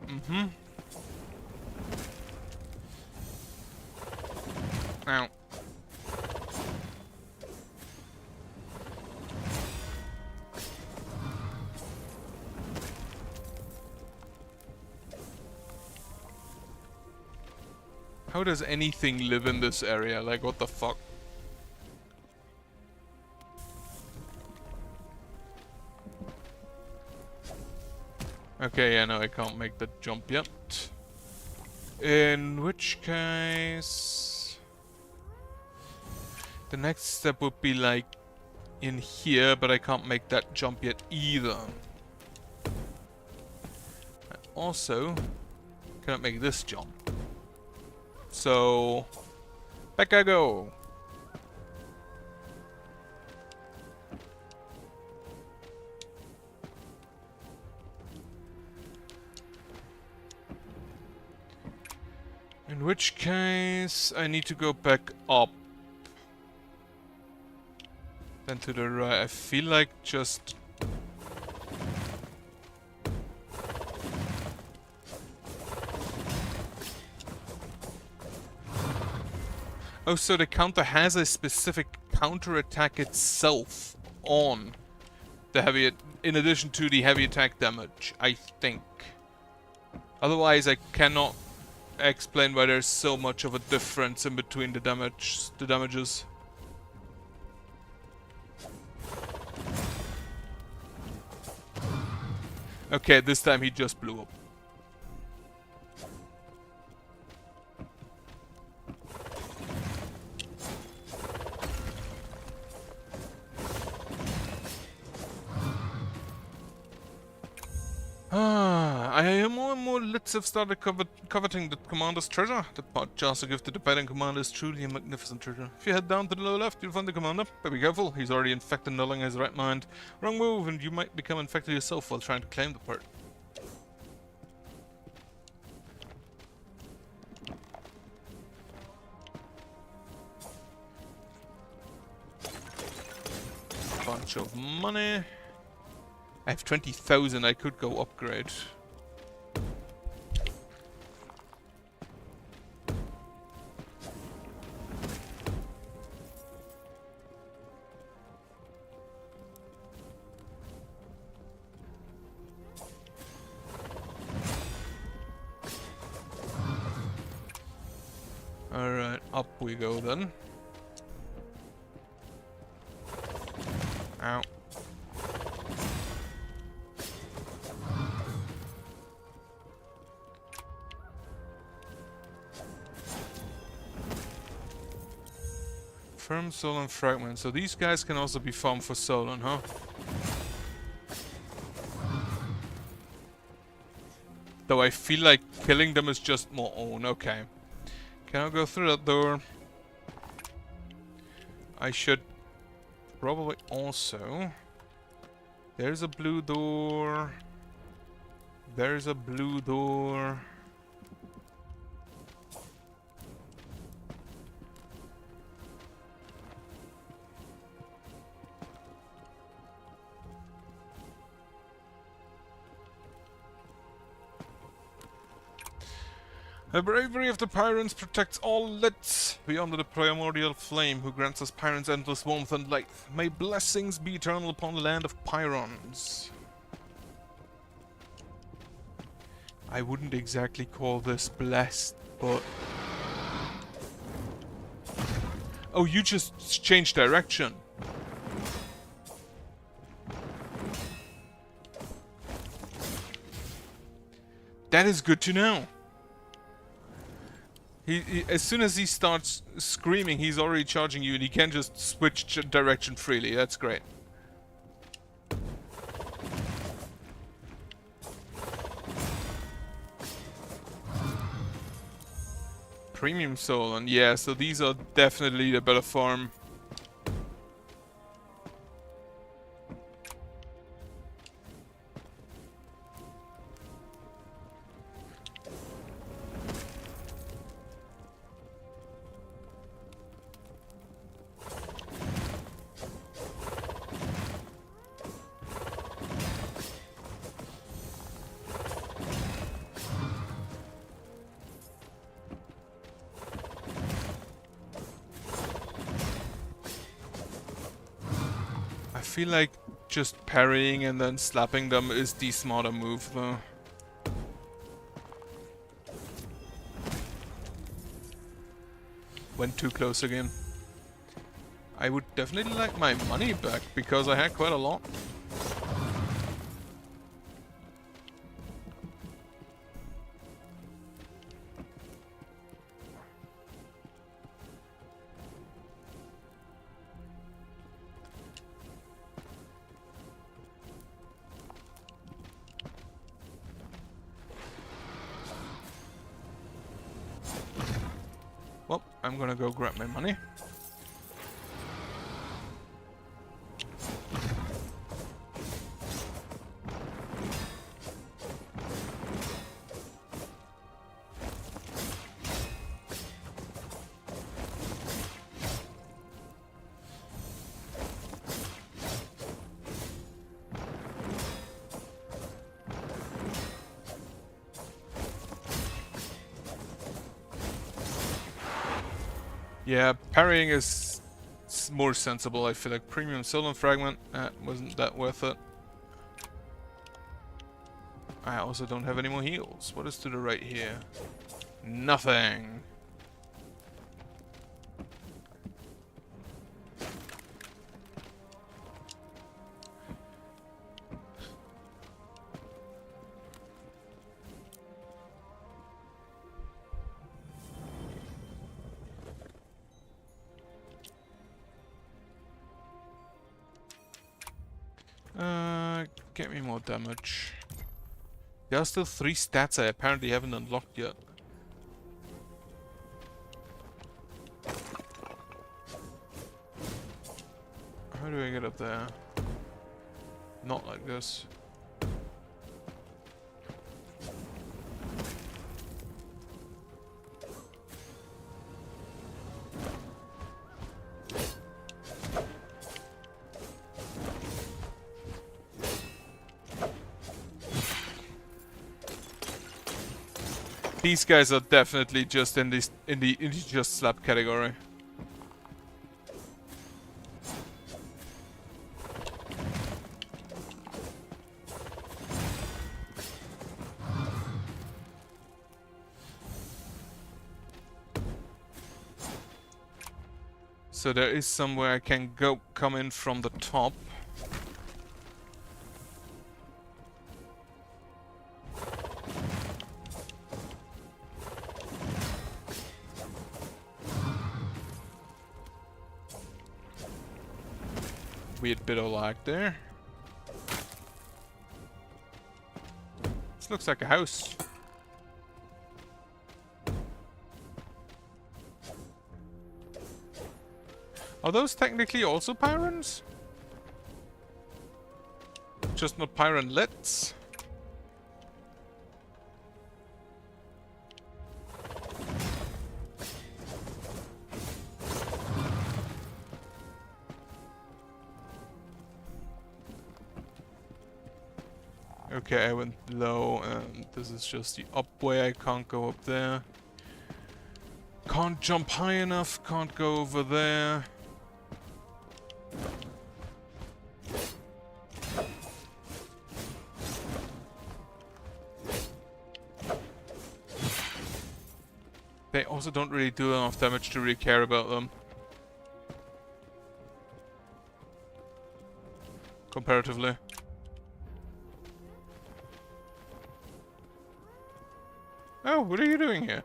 Mm-hmm. Ow. How does anything live in this area? Like, what the fuck? Okay, yeah, no, I can't make that jump yet. In which case... the next step would be like in here, but I can't make that jump yet either. I also cannot make this jump. So, back I go. In which case, I need to go back up. Then to the right. I feel like just... oh, so the counter has a specific counter attack itself on the heavy in addition to the heavy attack damage, I think. Otherwise, I cannot explain why there's so much of a difference in between the damages. Okay, this time he just blew up. I hear more and more lids have started coveting the commander's treasure. The podcast gift to the fighting commander is truly a magnificent treasure. If you head down to the lower left, you'll find the commander. But be careful, he's already infected, nulling his right mind. Wrong move, and you might become infected yourself while trying to claim the part. Bunch of money. I have 20,000, I could go upgrade. Alright, up we go then. Ow. Firm Solan fragment. So these guys can also be farmed for Solan, huh? Though I feel like killing them is just more own. Okay. Can I go through that door? I should probably also... There's a blue door. There's a blue door. The bravery of the Pyrans protects all lids beyond the primordial flame, who grants us Pyrans endless warmth and light. May blessings be eternal upon the land of Pyrons. I wouldn't exactly call this blessed, but... Oh, you just changed direction. That is good to know. He, as soon as he starts screaming, he's already charging you, and he can just switch direction freely. That's great. Premium Solan, yeah, so these are definitely the better farm. I feel like just parrying and then slapping them is the smarter move, though. Went too close again. I would definitely like my money back, because I had quite a lot. Well, I'm gonna go grab my money. Yeah, parrying is more sensible, I feel like. Premium Solan Fragment, wasn't that worth it. I also don't have any more heals. What is to the right here? Nothing. Get me more damage. There are still 3 stats I apparently haven't unlocked yet. How do I get up there? Not like this. These guys are definitely just in the just slap category. So there is somewhere I can come in from the top. Weird bit of lag there. This looks like a house. Are those technically also pyrons? Just not pyronlets? Okay, I went low, and this is just the up way. I can't go up there. Can't jump high enough, can't go over there. They also don't really do enough damage to really care about them. Comparatively. Oh, what are you doing here?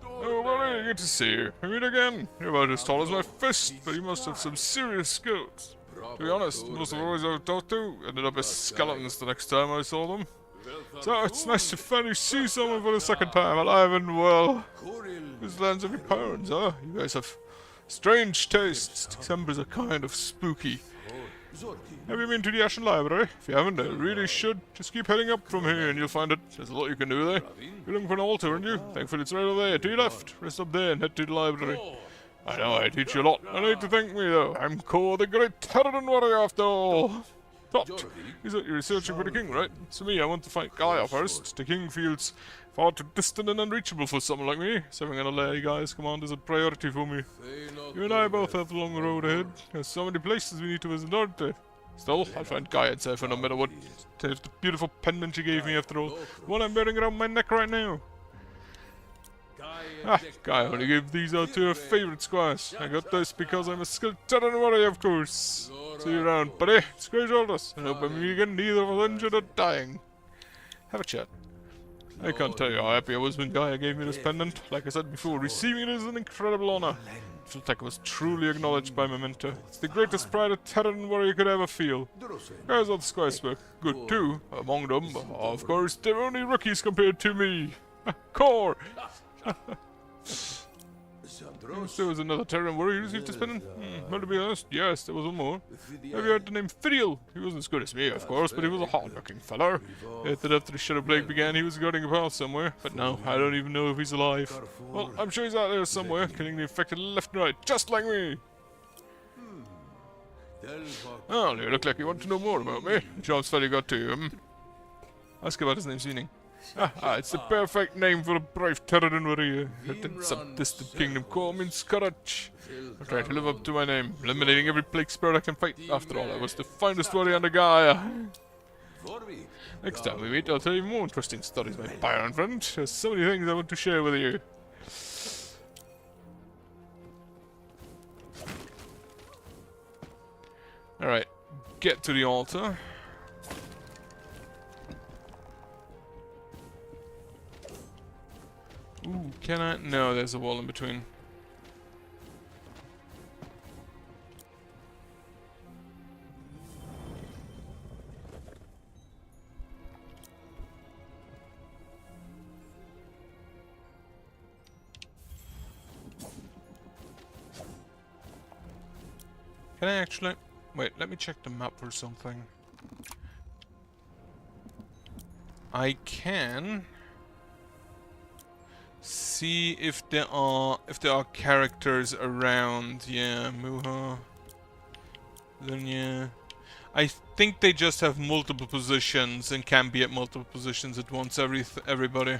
Oh, buddy, good to see you. We meet again. You're about as tall as my fist, but you must have some serious skills. To be honest, most of the boys I've talked to ended up as skeletons the next time I saw them. So it's nice to finally see someone for the second time, alive and well. This land's of your parents, huh? You guys have strange tastes. December's are kind of spooky. Have you been to the Ashen Library? If you haven't, you really should. Just keep heading up from here and you'll find it. There's a lot you can do there. You're looking for an altar, aren't you? Thankfully it's right over there, to your left. Rest up there and head to the library. I know I teach you a lot. No need to thank me though. I'm Kor, the great Terran warrior after all. But, is that you're researching for the king, right? To me, I want to fight Gaia first. The king feels far too distant and unreachable for someone like me. Serving on a Gaia's command is a priority for me. You and I both have a long road ahead. There's so many places we need to visit, aren't there? Still, I'll find Gaia and safer no matter what. There's the beautiful pendant you gave me after all. The one I'm wearing around my neck right now. Ah, Gaia only gave these out to her favorite squires. I got this because I'm a skilled Terran warrior, of course. See you around, buddy. It's great shoulders. I hope I meet again, neither of us injured or dying. Have a chat. I can't tell you how happy I was when Gaia gave me this pendant. Like I said before, receiving it is an incredible honor. I felt like I was truly acknowledged by my mentor. It's the greatest pride a Terran warrior could ever feel. Guys on the squires were good too. Among them, of course, they're only rookies compared to me. Kor! There was another Terran warrior who received this pendant. Well, to be honest, yes, there was one more. Have you heard the name Fidel? He wasn't as good as me, of course, but he was a hard-looking fellow. After the Shadow Plague began, he was guarding a path somewhere, but now I don't even know if he's alive. Well, I'm sure he's out there somewhere, killing the infected left and right, just like me. Oh, you look like you want to know more about me. The chance fella got to you, Ask about his name's meaning. It's the perfect name for a brave Terran warrior. In some distant kingdom call means courage. I'm trying to live up to my name, eliminating every plague spirit I can fight. After all, I was the finest warrior under Gaia. Next time we meet, I'll tell you more interesting stories, my Byron friend. There's so many things I want to share with you. Alright, get to the altar. Ooh, can I? No, there's a wall in between. Can I actually... Wait, let me check the map for something. I can... see if there are characters around. Yeah, Muha. Then yeah. I think they just have multiple positions and can be at multiple positions at once, everybody.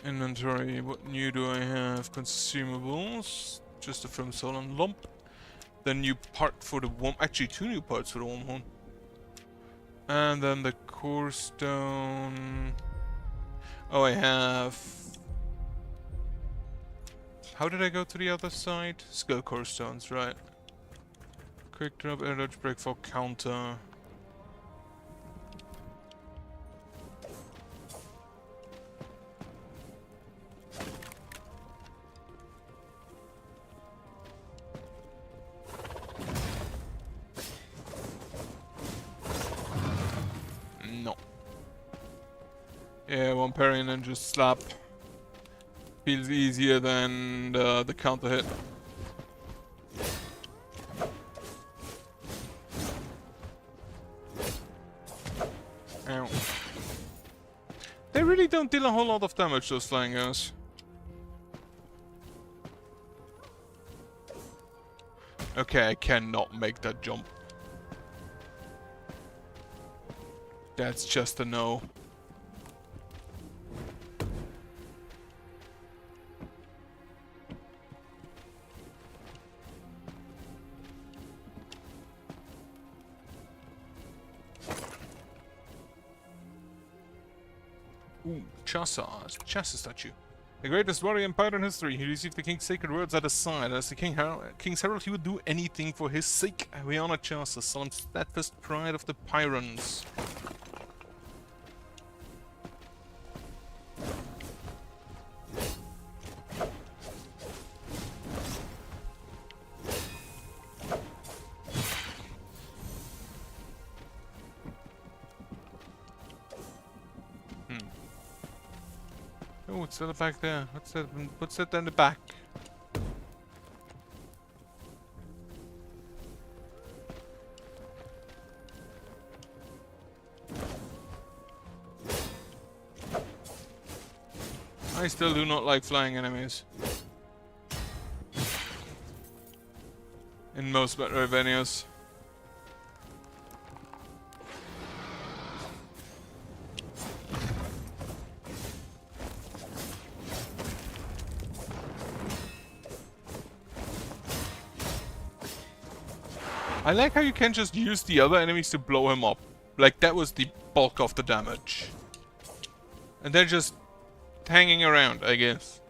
Inventory, what new do I have? Consumables, just a from Solon lump. Then new part for the worm, actually 2 new parts for the wormhole. And then the core stone. Oh, I have... How did I go to the other side? Skill core stones, right. Quick drop, air dodge, break fall counter. Yeah, one parry and then just slap. Feels easier than the counter hit. Ow. They really don't deal a whole lot of damage, those flying guys. Okay, I cannot make that jump. That's just a no. Ooh, Chassa statue. The greatest warrior empire in history. He received the king's sacred words at his side. As the king's herald, he would do anything for his sake. We honor Chassa, solemn steadfast pride of the Pyrans. Oh, it's still back there. What's that? What's that in the back? I still do not like flying enemies. In most Metroidvanias. I like how you can just use the other enemies to blow him up. Like, that was the bulk of the damage. And they're just hanging around, I guess.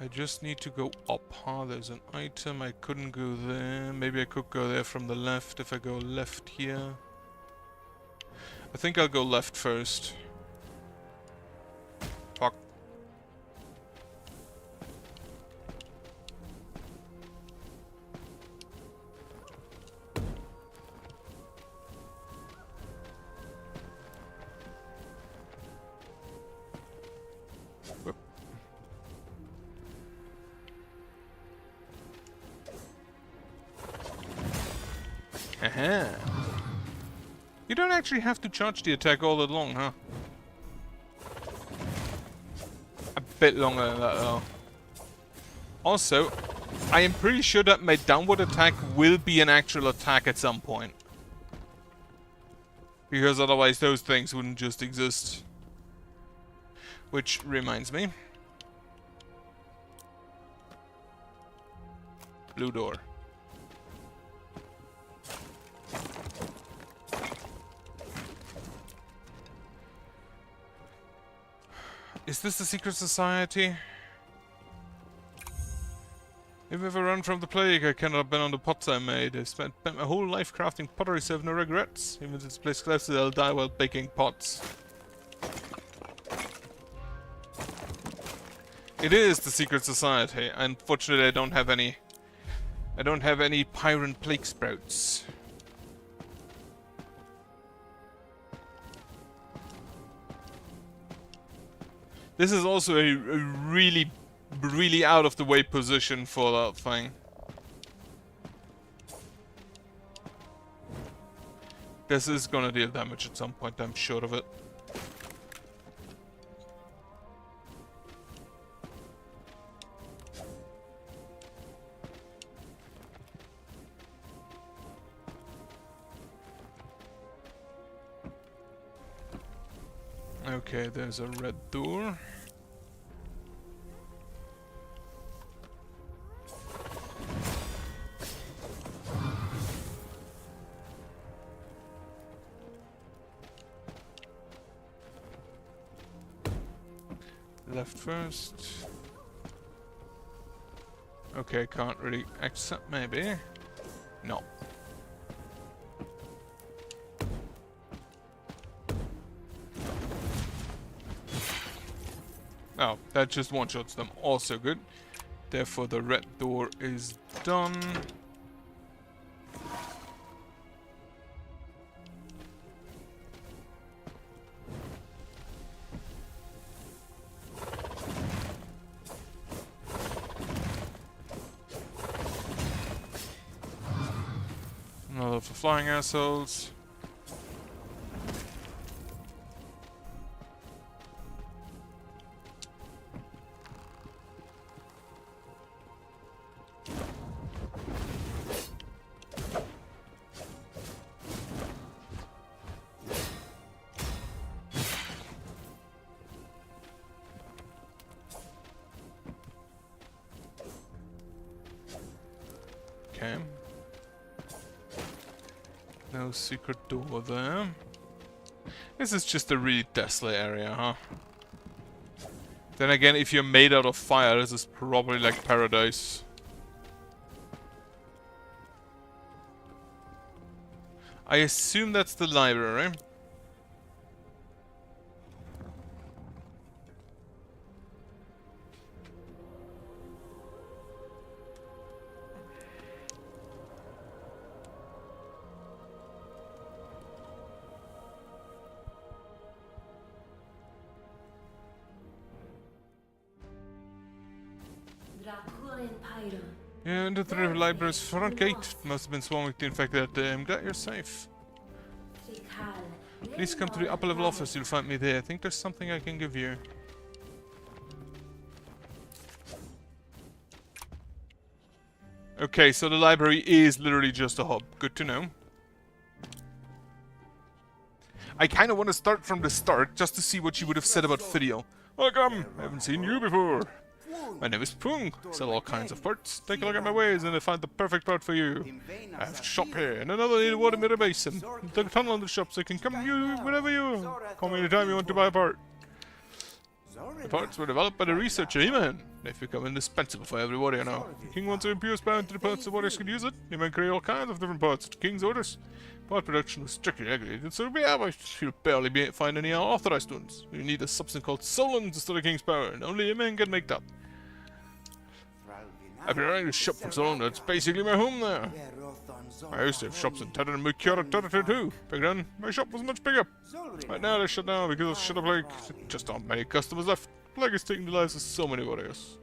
I just need to go up, huh? There's an item, I couldn't go there. Maybe I could go there from the left if I go left here. I think I'll go left first. Fuck. Aha. You don't actually have to charge the attack all that long, huh? A bit longer than that, though. Also, I am pretty sure that my downward attack will be an actual attack at some point. Because otherwise those things wouldn't just exist. Which reminds me. Blue door. Is this the secret society? If I've ever run from the plague, I cannot have been on the pots I made. I've spent my whole life crafting pottery, so I have no regrets. Even if this place collapses, I'll die while baking pots. It is the secret society. Unfortunately, I don't have any Pyron plague sprouts. This is also a really out of the way position for that thing. This is gonna deal damage at some point, I'm sure of it. Okay, there's a red door. Left first. Okay, can't really accept, maybe. No. Oh, that just one-shots them. Also good. Therefore, the red door is done. Another for flying assholes. Okay. No secret door there. This is just a really desolate area, huh? Then again, if you're made out of fire, this is probably like paradise. I assume that's the library. Yeah, enter the library's front gate. Must have been swarming with the infected that day. I'm glad you're safe. Please come to the upper level office. You'll find me there. I think there's something I can give you. Okay, so the library is literally just a hub. Good to know. I kind of want to start from the start, just to see what you would have said about Fidio. Welcome! I haven't seen you before. My name is Pung. Sell all kinds of parts. Take a look at my ways and I find the perfect part for you. I have a shop here and another near the water basin. Take a tunnel on the shop so I can come to you whenever you call me anytime you want to buy a part. The parts were developed by the researcher He-Man. They've become indispensable for every warrior now. The king wants to impose power into the parts so warriors can use it. He-Man created all kinds of different parts at the king's orders. Part production was strictly regulated, so you'll barely find any unauthorized ones. You need a substance called Solon to store the king's power, and only He-Man can make that. I've been running the shop for so long, that's basically my home now. I used to have shops in Tedder and Mukiara Tedder too. Back then, my shop was much bigger. Right now, they're shut down because of shut up like just aren't many customers left. Plague is taking the lives of so many warriors.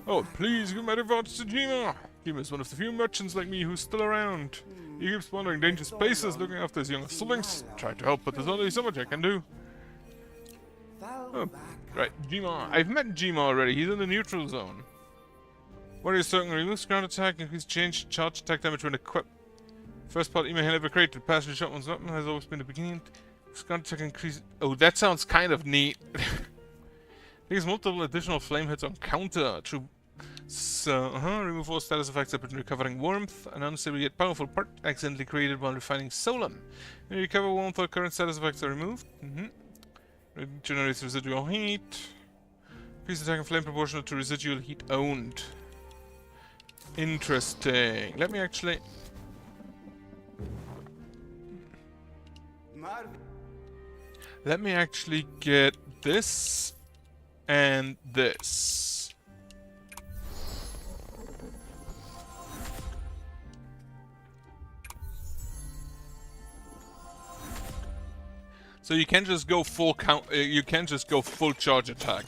Oh, please give my regards to Jima. Jima is one of the few merchants like me who's still around. He keeps wandering dangerous places looking after his young siblings. Try to help, but there's only so much I can do. Oh, right, Jima. I've met Jima already. He's in the neutral zone. Warrior token removes ground attack, increase change, charge attack damage when equipped. First part email ever created. Passenger shotgun's weapon has always been the beginning. Ground attack increase. Oh, that sounds kind of neat. There's multiple additional flame hits on counter. True. So, remove all status effects upon recovering warmth. An unstable yet powerful part accidentally created while refining Solum. When you recover warmth, all current status effects are removed. Generates residual heat. Increase attack and flame proportional to residual heat owned. Interesting. Let me actually... Let me actually get this and this. So you can just go full count. You can just go full charge attack.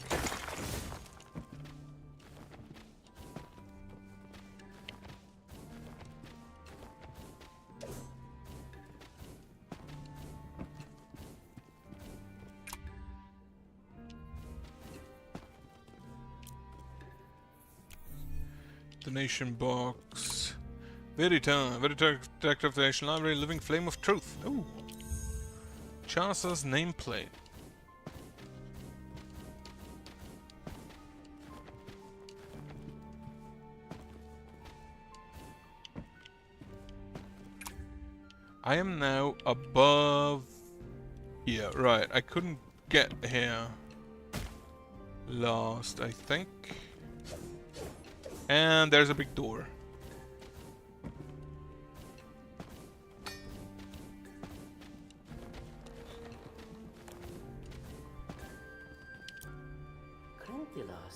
Donation box. Verita Detective Donation Library, Living Flame of Truth. Ooh. Chaucer's nameplate. I am now above here. Right, I couldn't get here last, I think. And there's a big door.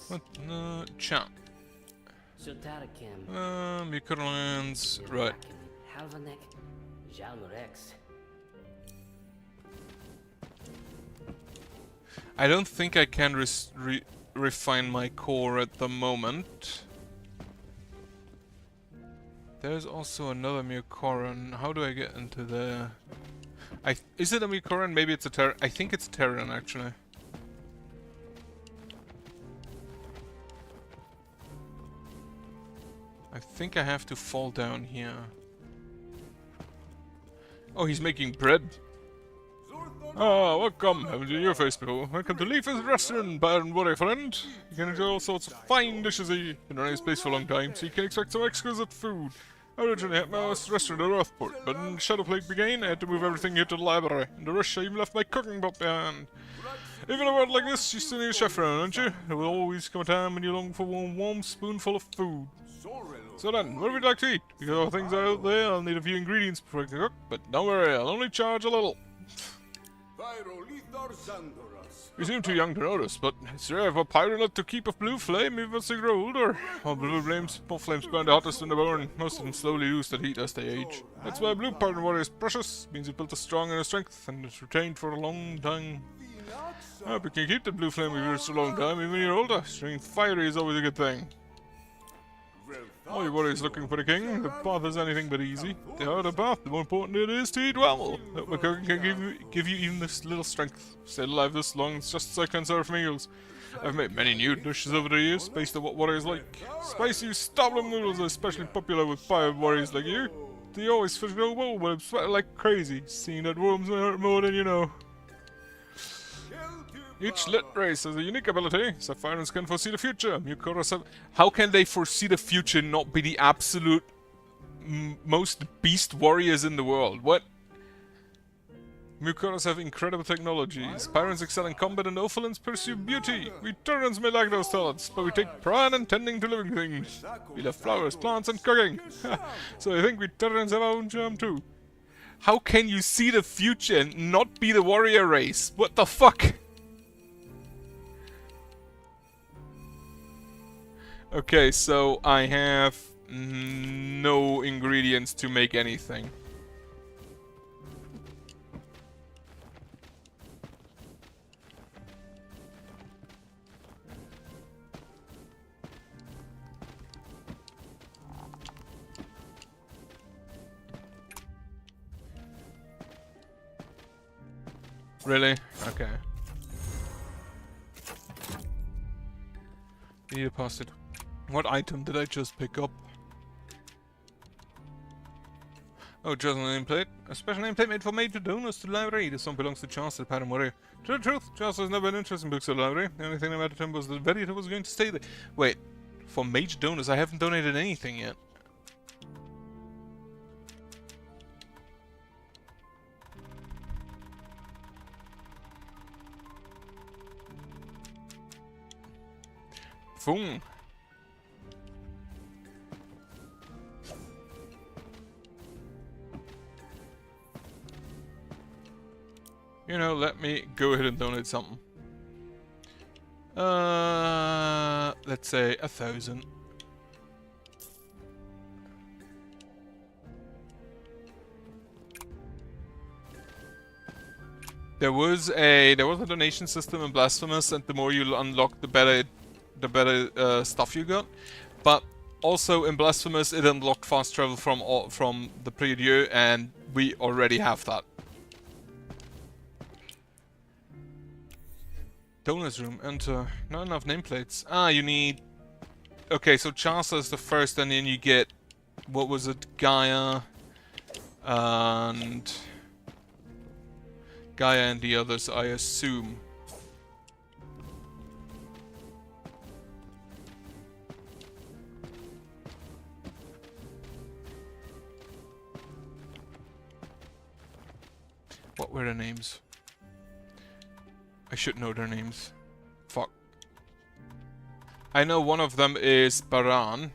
What? Chat. Microlands. Right. I don't think I can refine my core at the moment. There's also another Mucoran. How do I get into there? Is it a Mucoran? Maybe it's a Terran. I think it's a Terran, actually. I think I have to fall down here. Oh, he's making bread. Ah, welcome. Haven't seen your face before. Welcome to Leaf's Restaurant, Baron Warrior friend. You can enjoy all sorts of fine dishes here. Been running this place for a long time, so you can expect some exquisite food. I originally had my restaurant at Earthport, but when Shadow Plague began, I had to move everything here to the library. In the rush, I even left my cooking pot behind. Even in a world like this, you still need a chef around, don't you? There will always come a time when you long for one warm spoonful of food. So then, what would you like to eat? Because all things are out there, I'll need a few ingredients before I can cook, but don't worry, I'll only charge a little. You seem too young to notice, but it's rare for a pirate not to keep a blue flame even as they grow older. While blue flames burn the hottest in the burn, most of them slowly lose that heat as they age. That's why blue Pirate Warrior is precious, means it built a strong inner strength, and it's retained for a long time. I hope you can keep the blue flame with yours for a long time, even when you're older. Staying fiery is always a good thing. All your warriors looking for the king. The path is anything but easy. The harder path, the more important it is to eat well. Hope my cooking can give you even this little strength. Stayed alive this long, it's just as I can serve meals. I've made many new dishes over the years, based on what warriors like. Spicy stubborn noodles are especially popular with pirate warriors like you. They always fish no bowl, but I'm sweating like crazy, seeing that worms hurt more than you know. Each lit race has a unique ability. Sapphirans can foresee the future. How can they foresee the future and not be the absolute most beast warriors in the world? What? Mucoras have incredible technologies. Pyrans excel in combat and Ophalans pursue beauty. We Terrans may lack those talents, but we take pride in tending to living things. We love flowers, plants, and cooking. So I think we Terrans have our own charm too. How can you see the future and not be the warrior race? What the fuck? Okay, so I have no ingredients to make anything. Really? Okay. Need a post-it. What item did I just pick up? Oh, just a nameplate. A special nameplate made for Major Donors to the library. This one belongs to Charles the Paramore. To the truth, Charles has never been interested in books at the library. The only thing that mattered to him was the value that was going to stay there. Wait, for Major Donors, I haven't donated anything yet. Boom. You know, let me go ahead and donate something. Let's say 1,000. There was a donation system in Blasphemous, and the more you unlock, the better stuff you got. But also in Blasphemous, it unlocked fast travel from the preview, and we already have that. Donors room, enter. Not enough nameplates. Ah, you need... Okay, so Chasa is the first, and then you get... What was it? Gaia... And... Gaia and the others, I assume. What were their names? I should know their names. Fuck. I know one of them is Baran.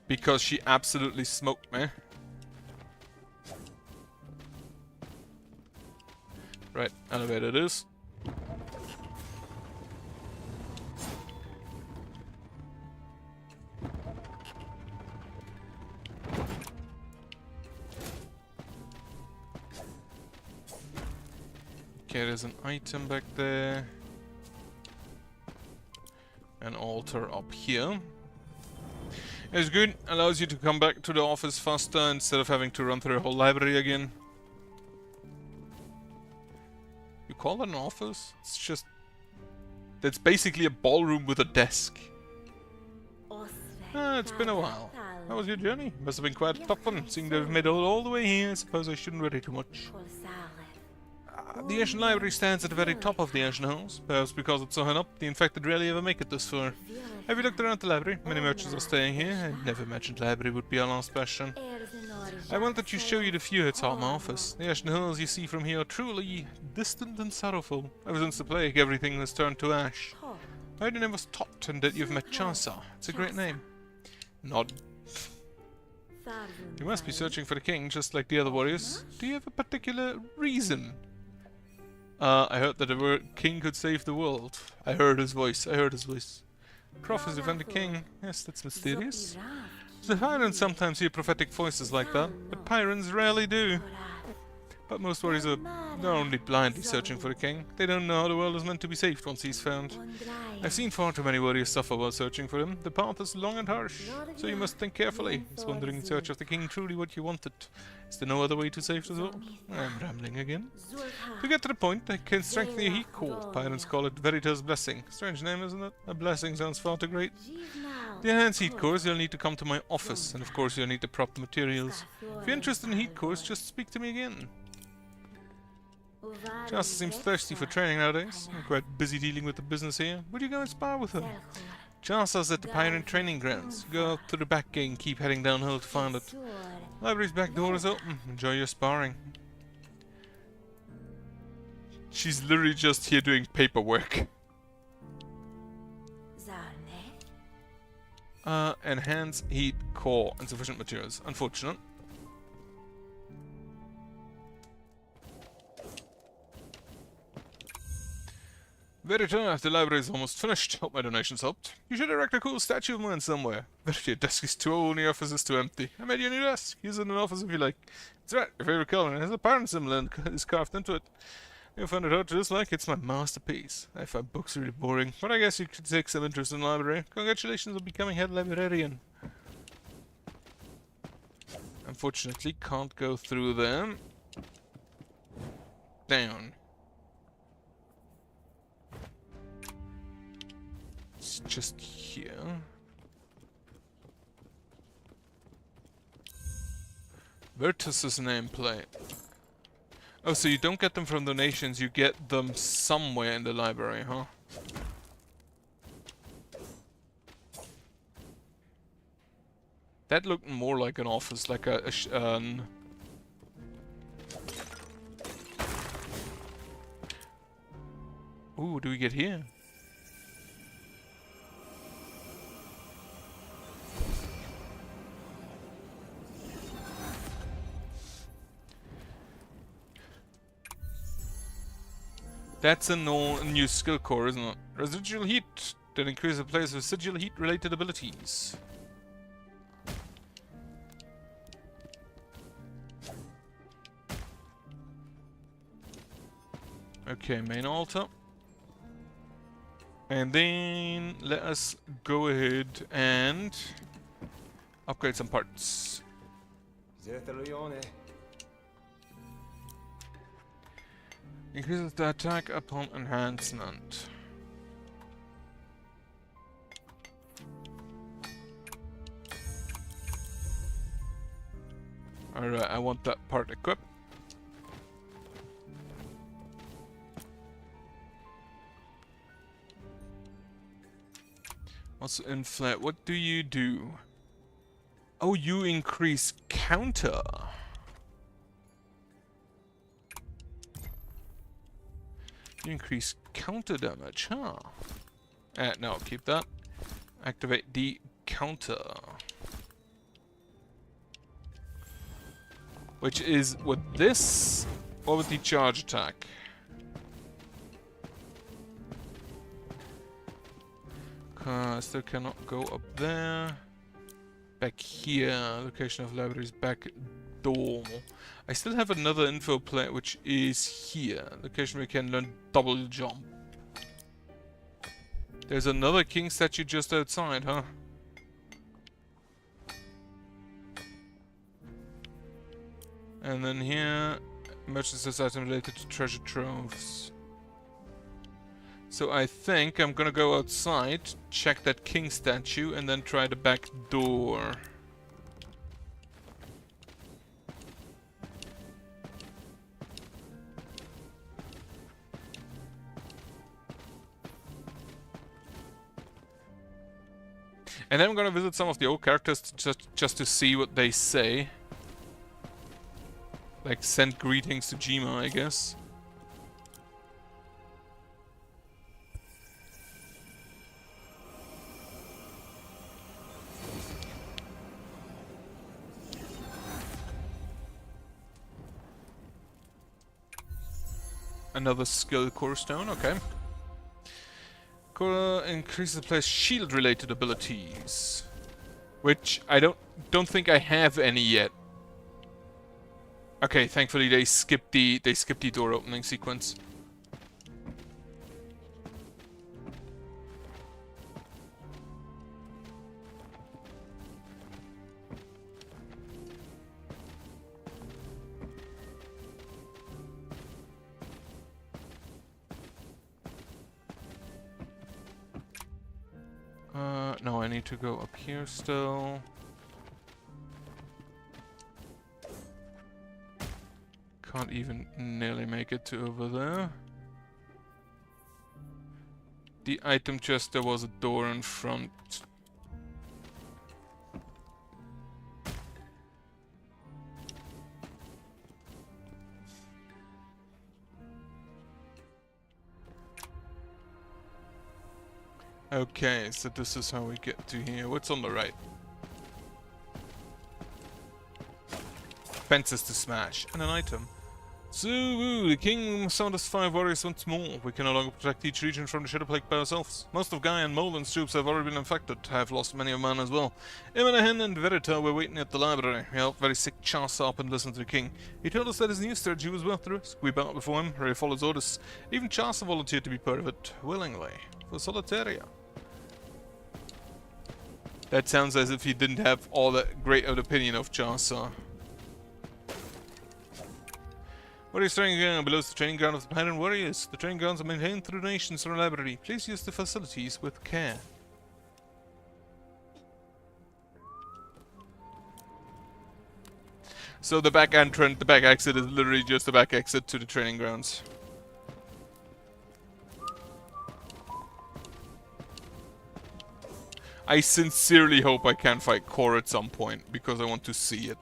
Because she absolutely smoked me. Right, elevator it is. Okay, there's an item back there. An altar up here. It's good, allows you to come back to the office faster instead of having to run through the whole library again. You call that an office? It's just... That's basically a ballroom with a desk. Ah, it's been a while. How was your journey? Must have been quite a tough one, seeing that we've made it all the way here. I suppose I shouldn't worry too much. The Ancient Library stands at the very top of the Ancient Halls. Perhaps because it's so high up, the infected rarely ever make it this far. Have you looked around the library? Many merchants are staying here. I never imagined the library would be our last bastion. I wanted to show you the view outside my office. The Ancient Hills you see from here are truly distant and sorrowful. Ever since the plague, everything has turned to ash. I heard your name was Tot and that you've met Chasa. It's a great name. Nod. You must be searching for the king, just like the other warriors. Do you have a particular reason? I heard that the king could save the world. I heard his voice. Prophecy from the king. Yes, that's mysterious. The Pyrans sometimes hear prophetic voices like that, but Pyrans rarely do. But most warriors are only blindly searching for the king. They don't know how the world is meant to be saved once he's found. I've seen far too many warriors suffer while searching for him. The path is long and harsh, so you must think carefully. Is wandering in search of the king truly what you wanted? Is there no other way to save the world? I'm rambling again. To get to the point, I can strengthen your heat core. Pirates call it Veritas Blessing. Strange name, isn't it? A blessing sounds far too great. To enhance heat cores, you'll need to come to my office, and of course you'll need the proper materials. If you're interested in heat cores, just speak to me again. Chasa seems thirsty for training nowadays. I'm quite busy dealing with the business here. Would you go and spar with him? Chasa's at the Pirate Training Grounds. Go up to the back gate and keep heading downhill to find it. Library's back door is open. Enjoy your sparring. She's literally just here doing paperwork. Enhance heat core. Insufficient materials. Unfortunate. Verita, the library is almost finished. Hope my donations helped. You should erect a cool statue of mine somewhere. Verita, your desk is too old and your office is too empty. I made you a new desk. Use it in an office if you like. That's right, your favorite color. It has a pirate symbol and is carved into it. You'll find it hard to dislike. It's my masterpiece. I find books really boring, but I guess you could take some interest in the library. Congratulations on becoming head librarian. Unfortunately, can't go through them. Down. it's just here. Virtus's nameplate. Oh, so you don't get them from donations, you get them somewhere in the library, huh? That looked more like an office, like Ooh, what do we get here? That's a new skill core, isn't it? Residual heat that increases the player's residual heat related abilities. Okay, main altar. And then let us go ahead and upgrade some parts. Increases the attack upon enhancement. Alright, I want that part equipped. Also inflate. What do you do? Oh, you increase counter. You increase counter damage, huh? No, keep that. Activate the counter. Which is with this or with the charge attack? Still cannot go up there. Back here. Location of libraries back door. I still have another info plate which is here. Location we can learn double jump. There's another king statue just outside, huh? And then here, merchant's item related to treasure troves. So I think I'm gonna go outside, check that king statue, and then try the back door. And then I'm gonna visit some of the old characters just to see what they say. Like send greetings to Jima, I guess. Another skill core stone, okay. Core increases the player's shield related abilities. Which I don't think I have any yet. Okay, thankfully they skipped the door opening sequence. No, I need to go up here still. Can't even nearly make it to over there. The item chest, there was a door in front. Okay, so this is how we get to here. What's on the right? Fences to smash. And an item. So, the king summoned us 5 warriors once more. We can no longer protect each region from the Shadow Plague by ourselves. Most of Guy and Molin's troops have already been infected. Have lost many of mine as well. Imanahen and Verita were waiting at the library. We helped very sick Chasa up and listened to the king. He told us that his new strategy was worth the risk. We bowed before him, ready to follow his orders. Even Chasa volunteered to be part of it, willingly. For Solateria. That sounds as if he didn't have all that great of an opinion of Chasa. Warriors training ground below is the training ground of the Pirate Warriors. The training grounds are maintained through donations from the library. Please use the facilities with care. So the back entrance, the back exit is literally just the back exit to the training grounds. I sincerely hope I can fight Core at some point, because I want to see it.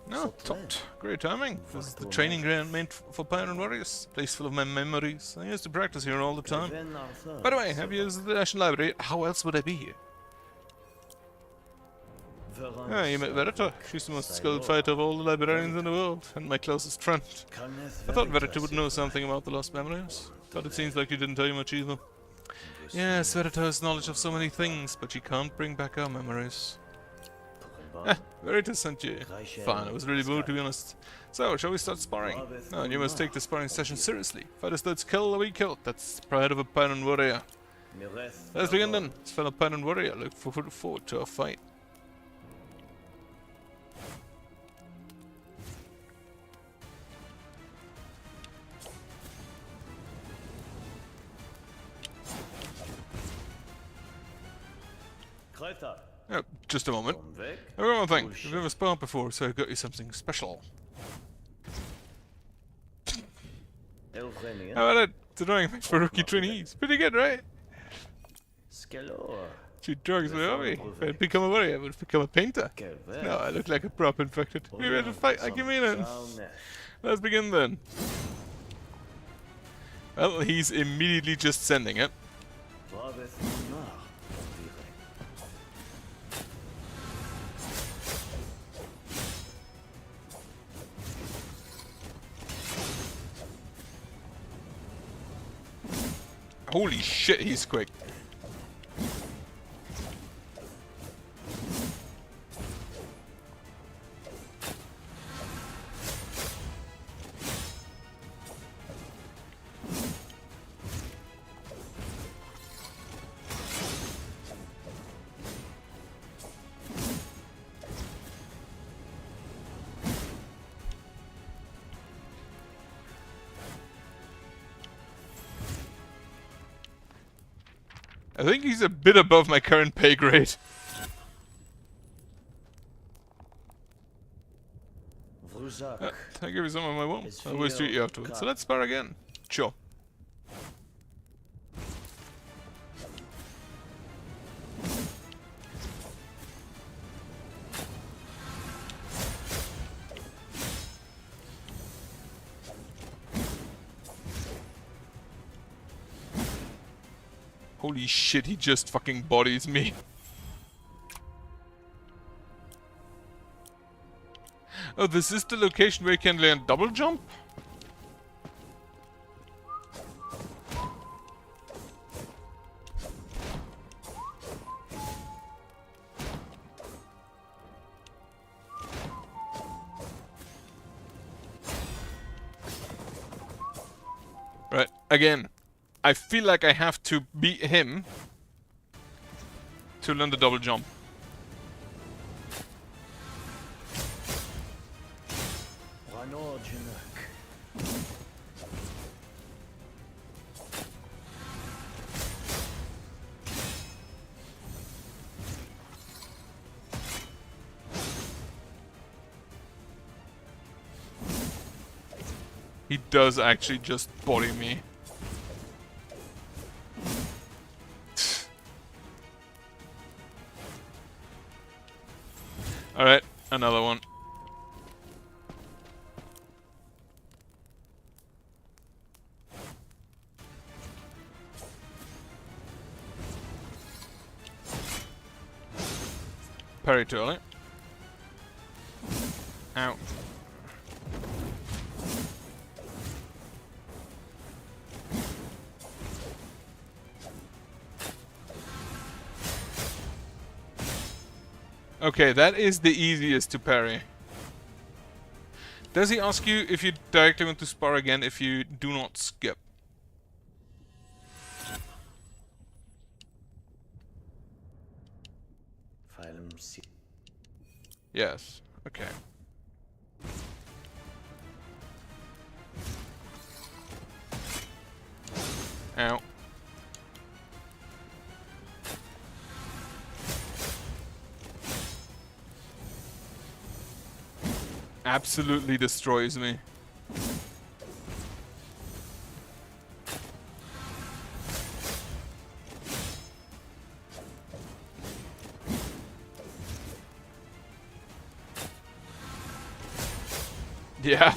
No, topped. Great timing. This is the training ground meant for Pyre and Warriors. Place full of my memories. I used to practice here all the time. By the way, have you visited the National Library? How else would I be here? Ah, you met Verita. She's the most skilled fighter of all the librarians in the world, and my closest friend. I thought Verita would know something about the lost memories, but it seems like she didn't tell you much either. Yes, Verita has knowledge of so many things, but she can't bring back our memories. Verita sent you. Fine, I was really bored to be honest. So, shall we start sparring? No, you must take the sparring session seriously. Fighters that's kill or be killed. That's the pride of a Pyre and Warrior. Let's begin then. As fellow Pyre and Warrior, look forward to our fight. Oh, just a moment. Oh, one more thing. We've never sparred before, so I got you something special. How about it? It's a drawing made for rookie trainees. Pretty good, right? She drugs my hobby. If I'd become a warrior, I would become a painter. No, I look like a prop infected. We ready to fight like you mean it. Let's begin then. Well, he's immediately just sending it. Holy shit, he's quick. I think he's a bit above my current pay grade. I'll give you some of my wounds. I'll always treat you afterwards. So let's spar again. Sure. Holy shit, he just fucking bodies me. Oh, this is the location where you can land double jump? Right, again. I feel like I have to beat him to learn the double jump. He does actually just body me. Alright, another one. Parry too early. Ow. Okay, that is the easiest to parry. Does he ask you if you directly want to spar again if you do not skip? Yes. Okay. Ow. absolutely destroys me. Yeah.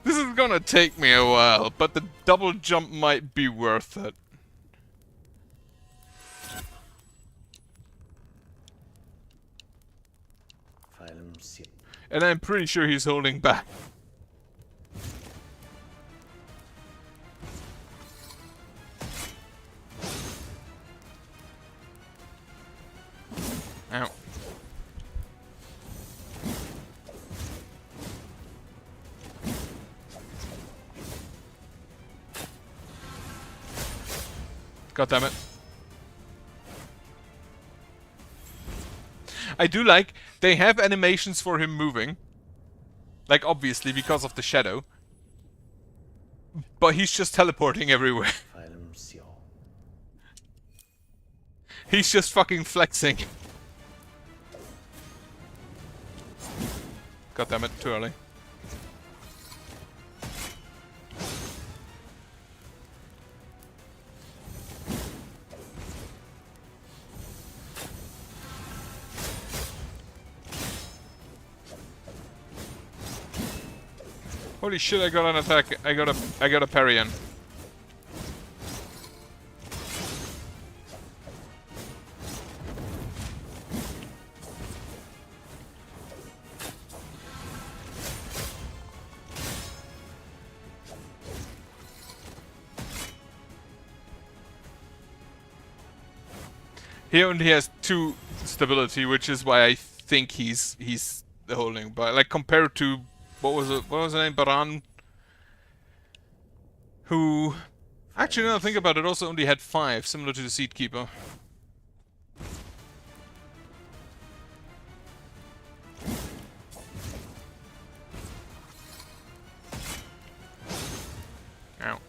This is gonna take me a while, but the double jump might be worth it. And I'm pretty sure he's holding back. Ow. God damn it. I do like, they have animations for him moving. Like, obviously, because of the shadow. But he's just teleporting everywhere. He's just fucking flexing. God damn it, too early. Holy shit, I got an attack. I got a parry in. He only has 2 stability, which is why I think he's holding. But like compared to what was his name, Baran, who actually now think about it, also only had 5, similar to the Seed Keeper. Ow.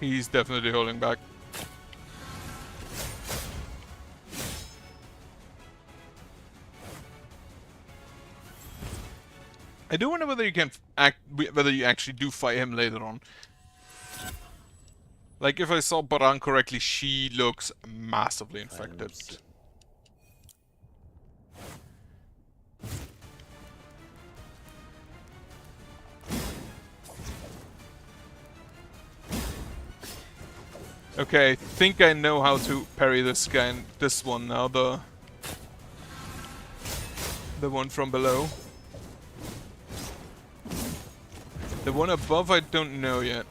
He's definitely holding back. I do wonder whether you can whether you actually do fight him later on. Like if I saw Baran correctly, she looks massively infected. Okay, I think I know how to parry this guy and this one now, the one from below. The one above I don't know yet.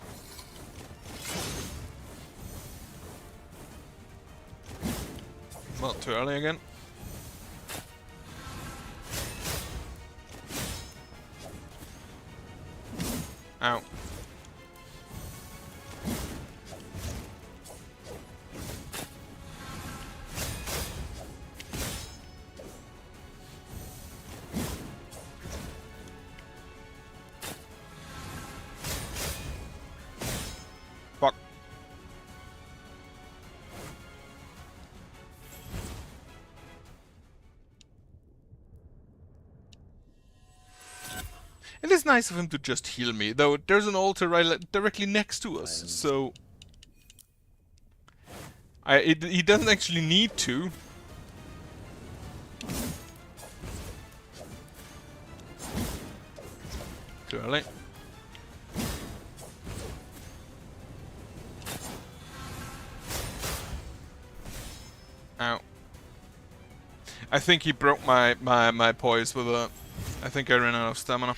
Well, too early again. Ow. Fuck. It is nice of him to just heal me, though there's an altar right directly next to us, so... he doesn't actually need to. Too early. Ow. I think he broke my poise with a... I think I ran out of stamina.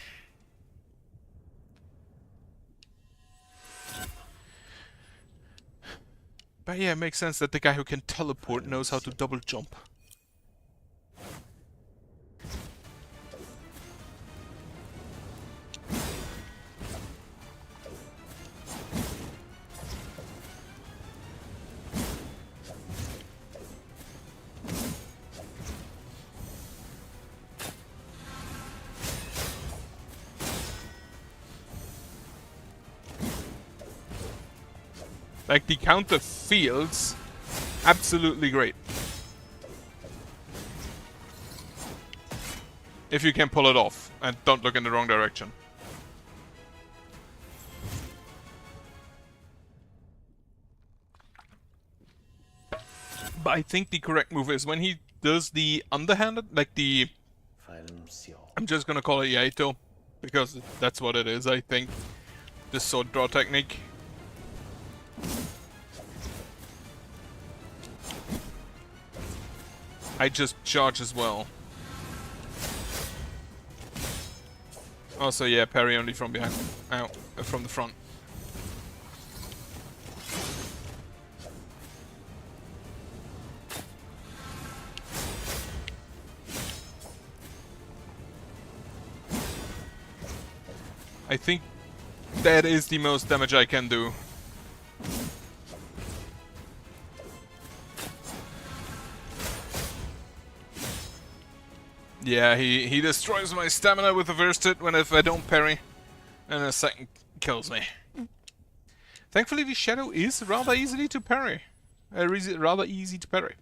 But yeah, it makes sense that the guy who can teleport knows how to double jump. Like, the counter feels absolutely great. If you can pull it off and don't look in the wrong direction. But I think the correct move is when he does the underhanded, like the... I'm just gonna call it Yaito, because that's what it is, I think. The sword draw technique. I just charge as well. Also, yeah, parry only from behind. Ow, from the front. I think that is the most damage I can do. Yeah, he destroys my stamina with a burst hit if I don't parry. And a second kills me. Thankfully the shadow is rather easily to parry. Rather easy to parry.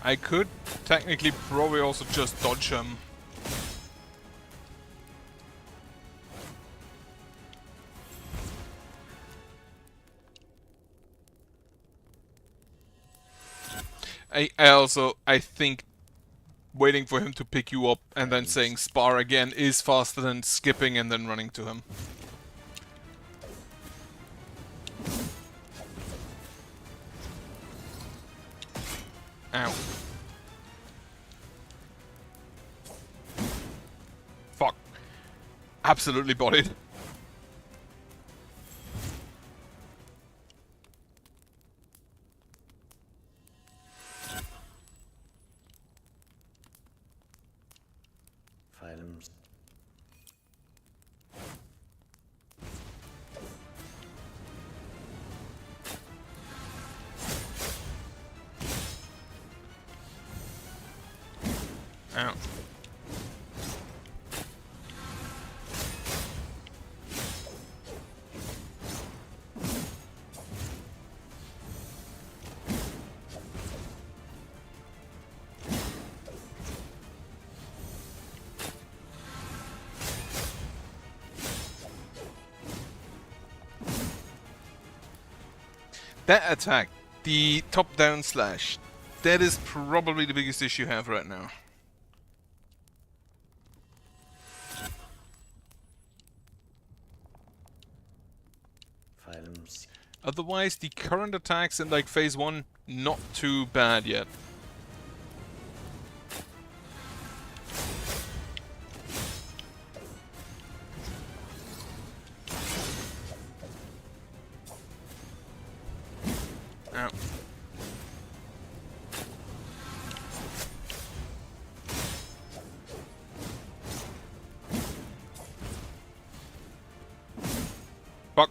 I could technically probably also just dodge him. I think waiting for him to pick you up and then saying spar again is faster than skipping and then running to him. Ow. Fuck. Absolutely bodied. Ow. That attack, the top-down slash, that is probably the biggest issue you have right now. Otherwise, the current attacks in like phase 1, not too bad yet. Ow. Fuck.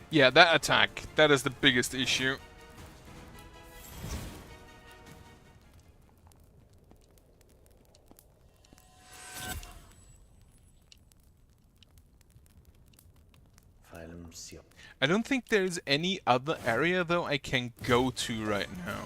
Yeah, that attack. That is the biggest issue. I don't think there's any other area, though, I can go to right now.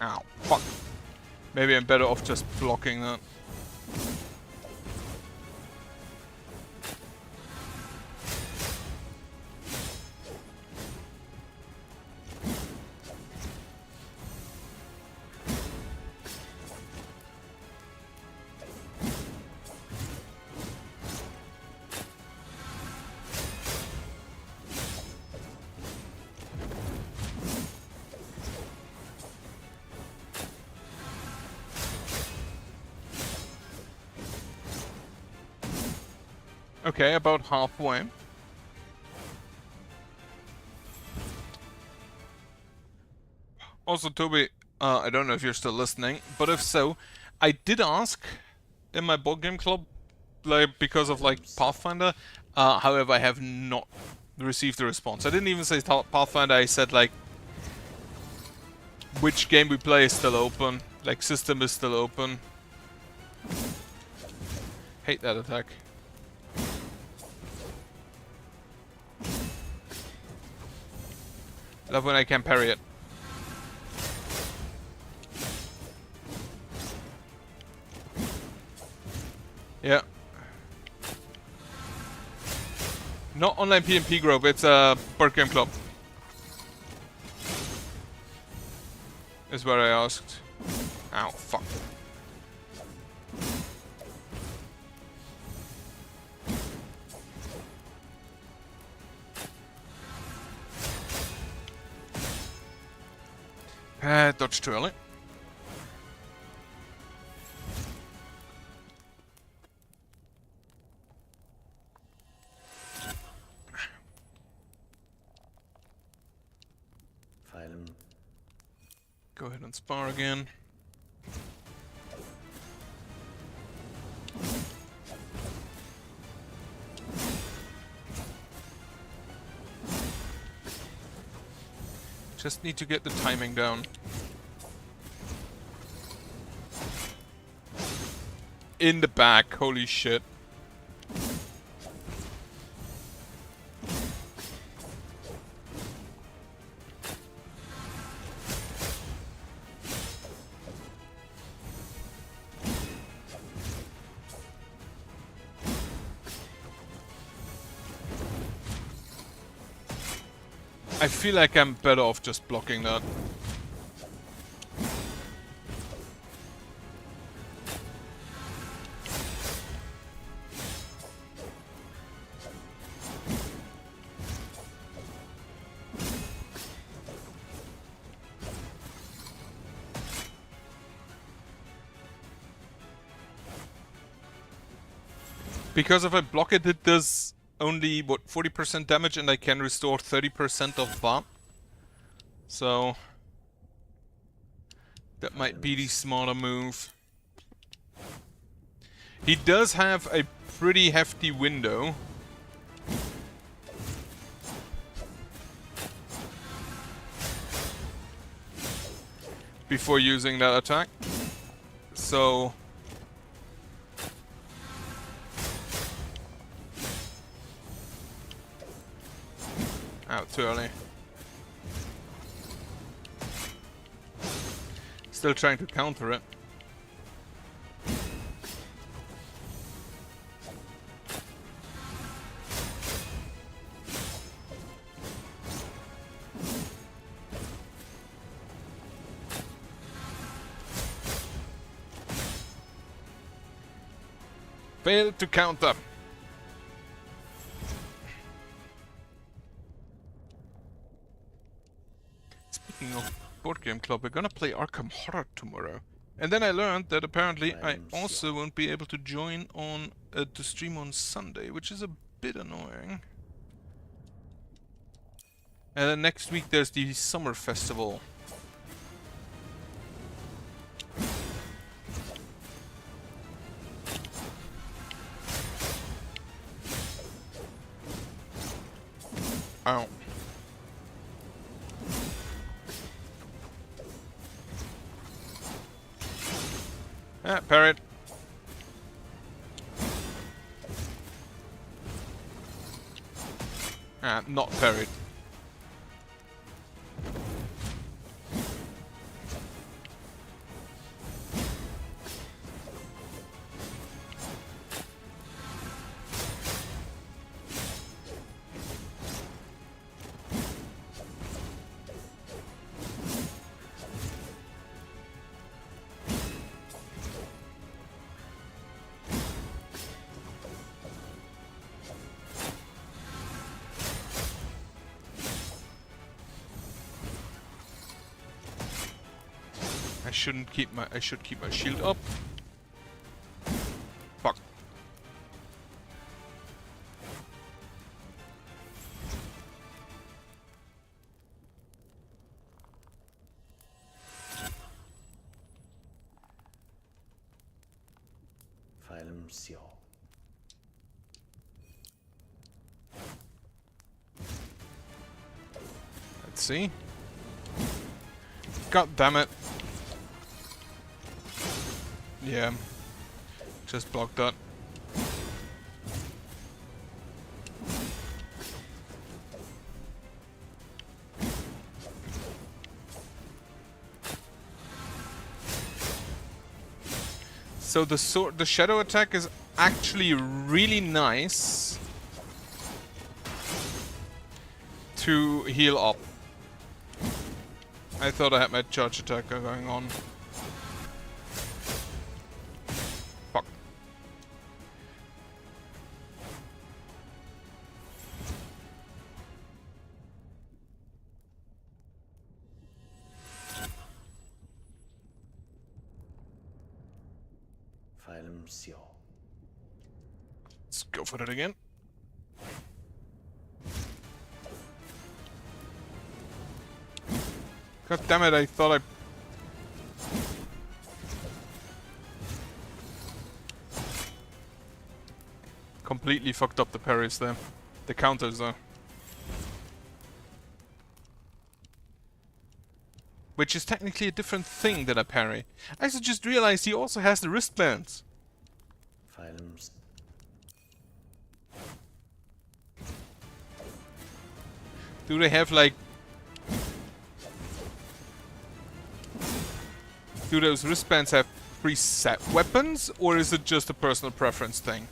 Ow, fuck. Maybe I'm better off just blocking that. Okay, about halfway. Also, Toby, I don't know if you're still listening, but if so, I did ask in my board game club, like, because of, like, Pathfinder. However, I have not received a response. I didn't even say Pathfinder, I said, like, which game we play is still open. Like, system is still open. Hate that attack. Love when I can parry it. Yeah. Not online PMP group, it's a board game club. Is what I asked. Ow, fuck. Dodge too early. Go ahead and spar again. Just need to get the timing down. In the back, holy shit. I feel like I'm better off just blocking that. Because if I block it, it does only, what, 40% damage, and I can restore 30% of that. So that might be the smarter move. He does have a pretty hefty window. Before using that attack. So out too early. Still trying to counter it. Failed to counter. board game club. We're gonna play Arkham Horror tomorrow. And then I learned that apparently I also won't be able to join on to stream on Sunday, which is a bit annoying. And then next week there's the summer festival. Ow. Ah, parrot. Ah, not parrot. I should keep my shield up. Fuck. Let's see. God damn it. Yeah. Just blocked that. So the shadow attack is actually really nice to heal up. I thought I had my charge attack going on. Fuck. Let's go for it again. God damn it, I thought I... completely fucked up the parries there. The counters though. Which is technically a different thing than a parry. I just realized he also has the wristbands. Do they have like... do those wristbands have preset weapons, or is it just a personal preference thing?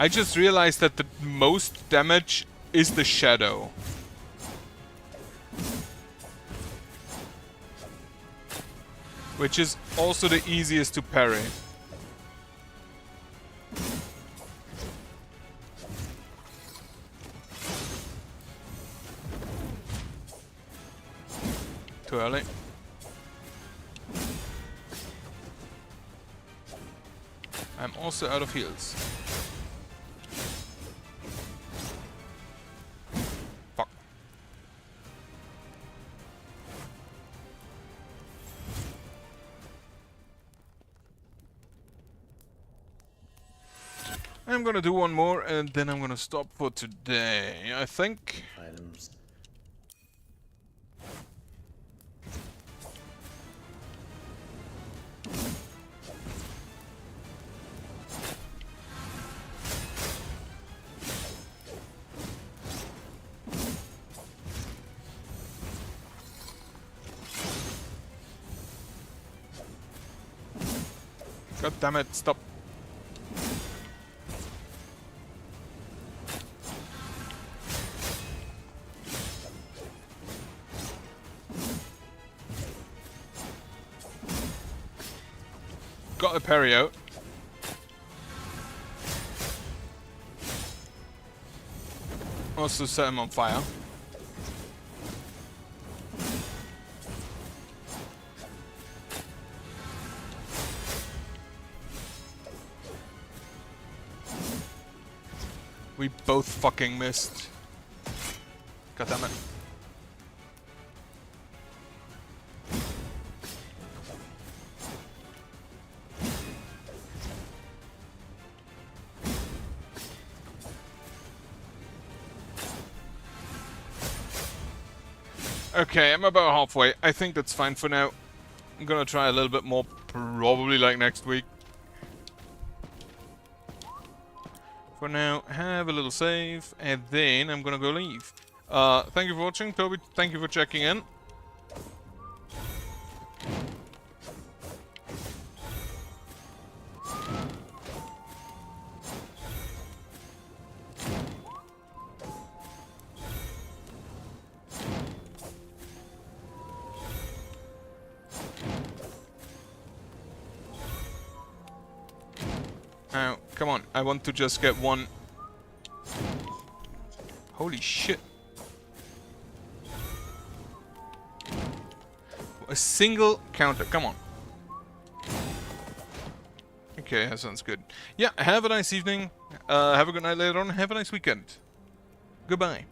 I just realized that the most damage is the shadow. Which is also the easiest to parry. Too early. I'm also out of heals. I'm gonna do one more and then I'm gonna stop for today, I think. God damn it, stop. Got a parry out. Also set him on fire. We both fucking missed. God damn it. Okay, I'm about halfway. I think that's fine for now. I'm gonna try a little bit more, probably like next week. For now, have a little save, and then I'm gonna go leave. Thank you for watching. Toby, thank you for checking in. Now, come on. I want to just get one. Holy shit. A single counter. Come on. Okay, that sounds good. Yeah, have a nice evening. Have a good night later on. Have a nice weekend. Goodbye.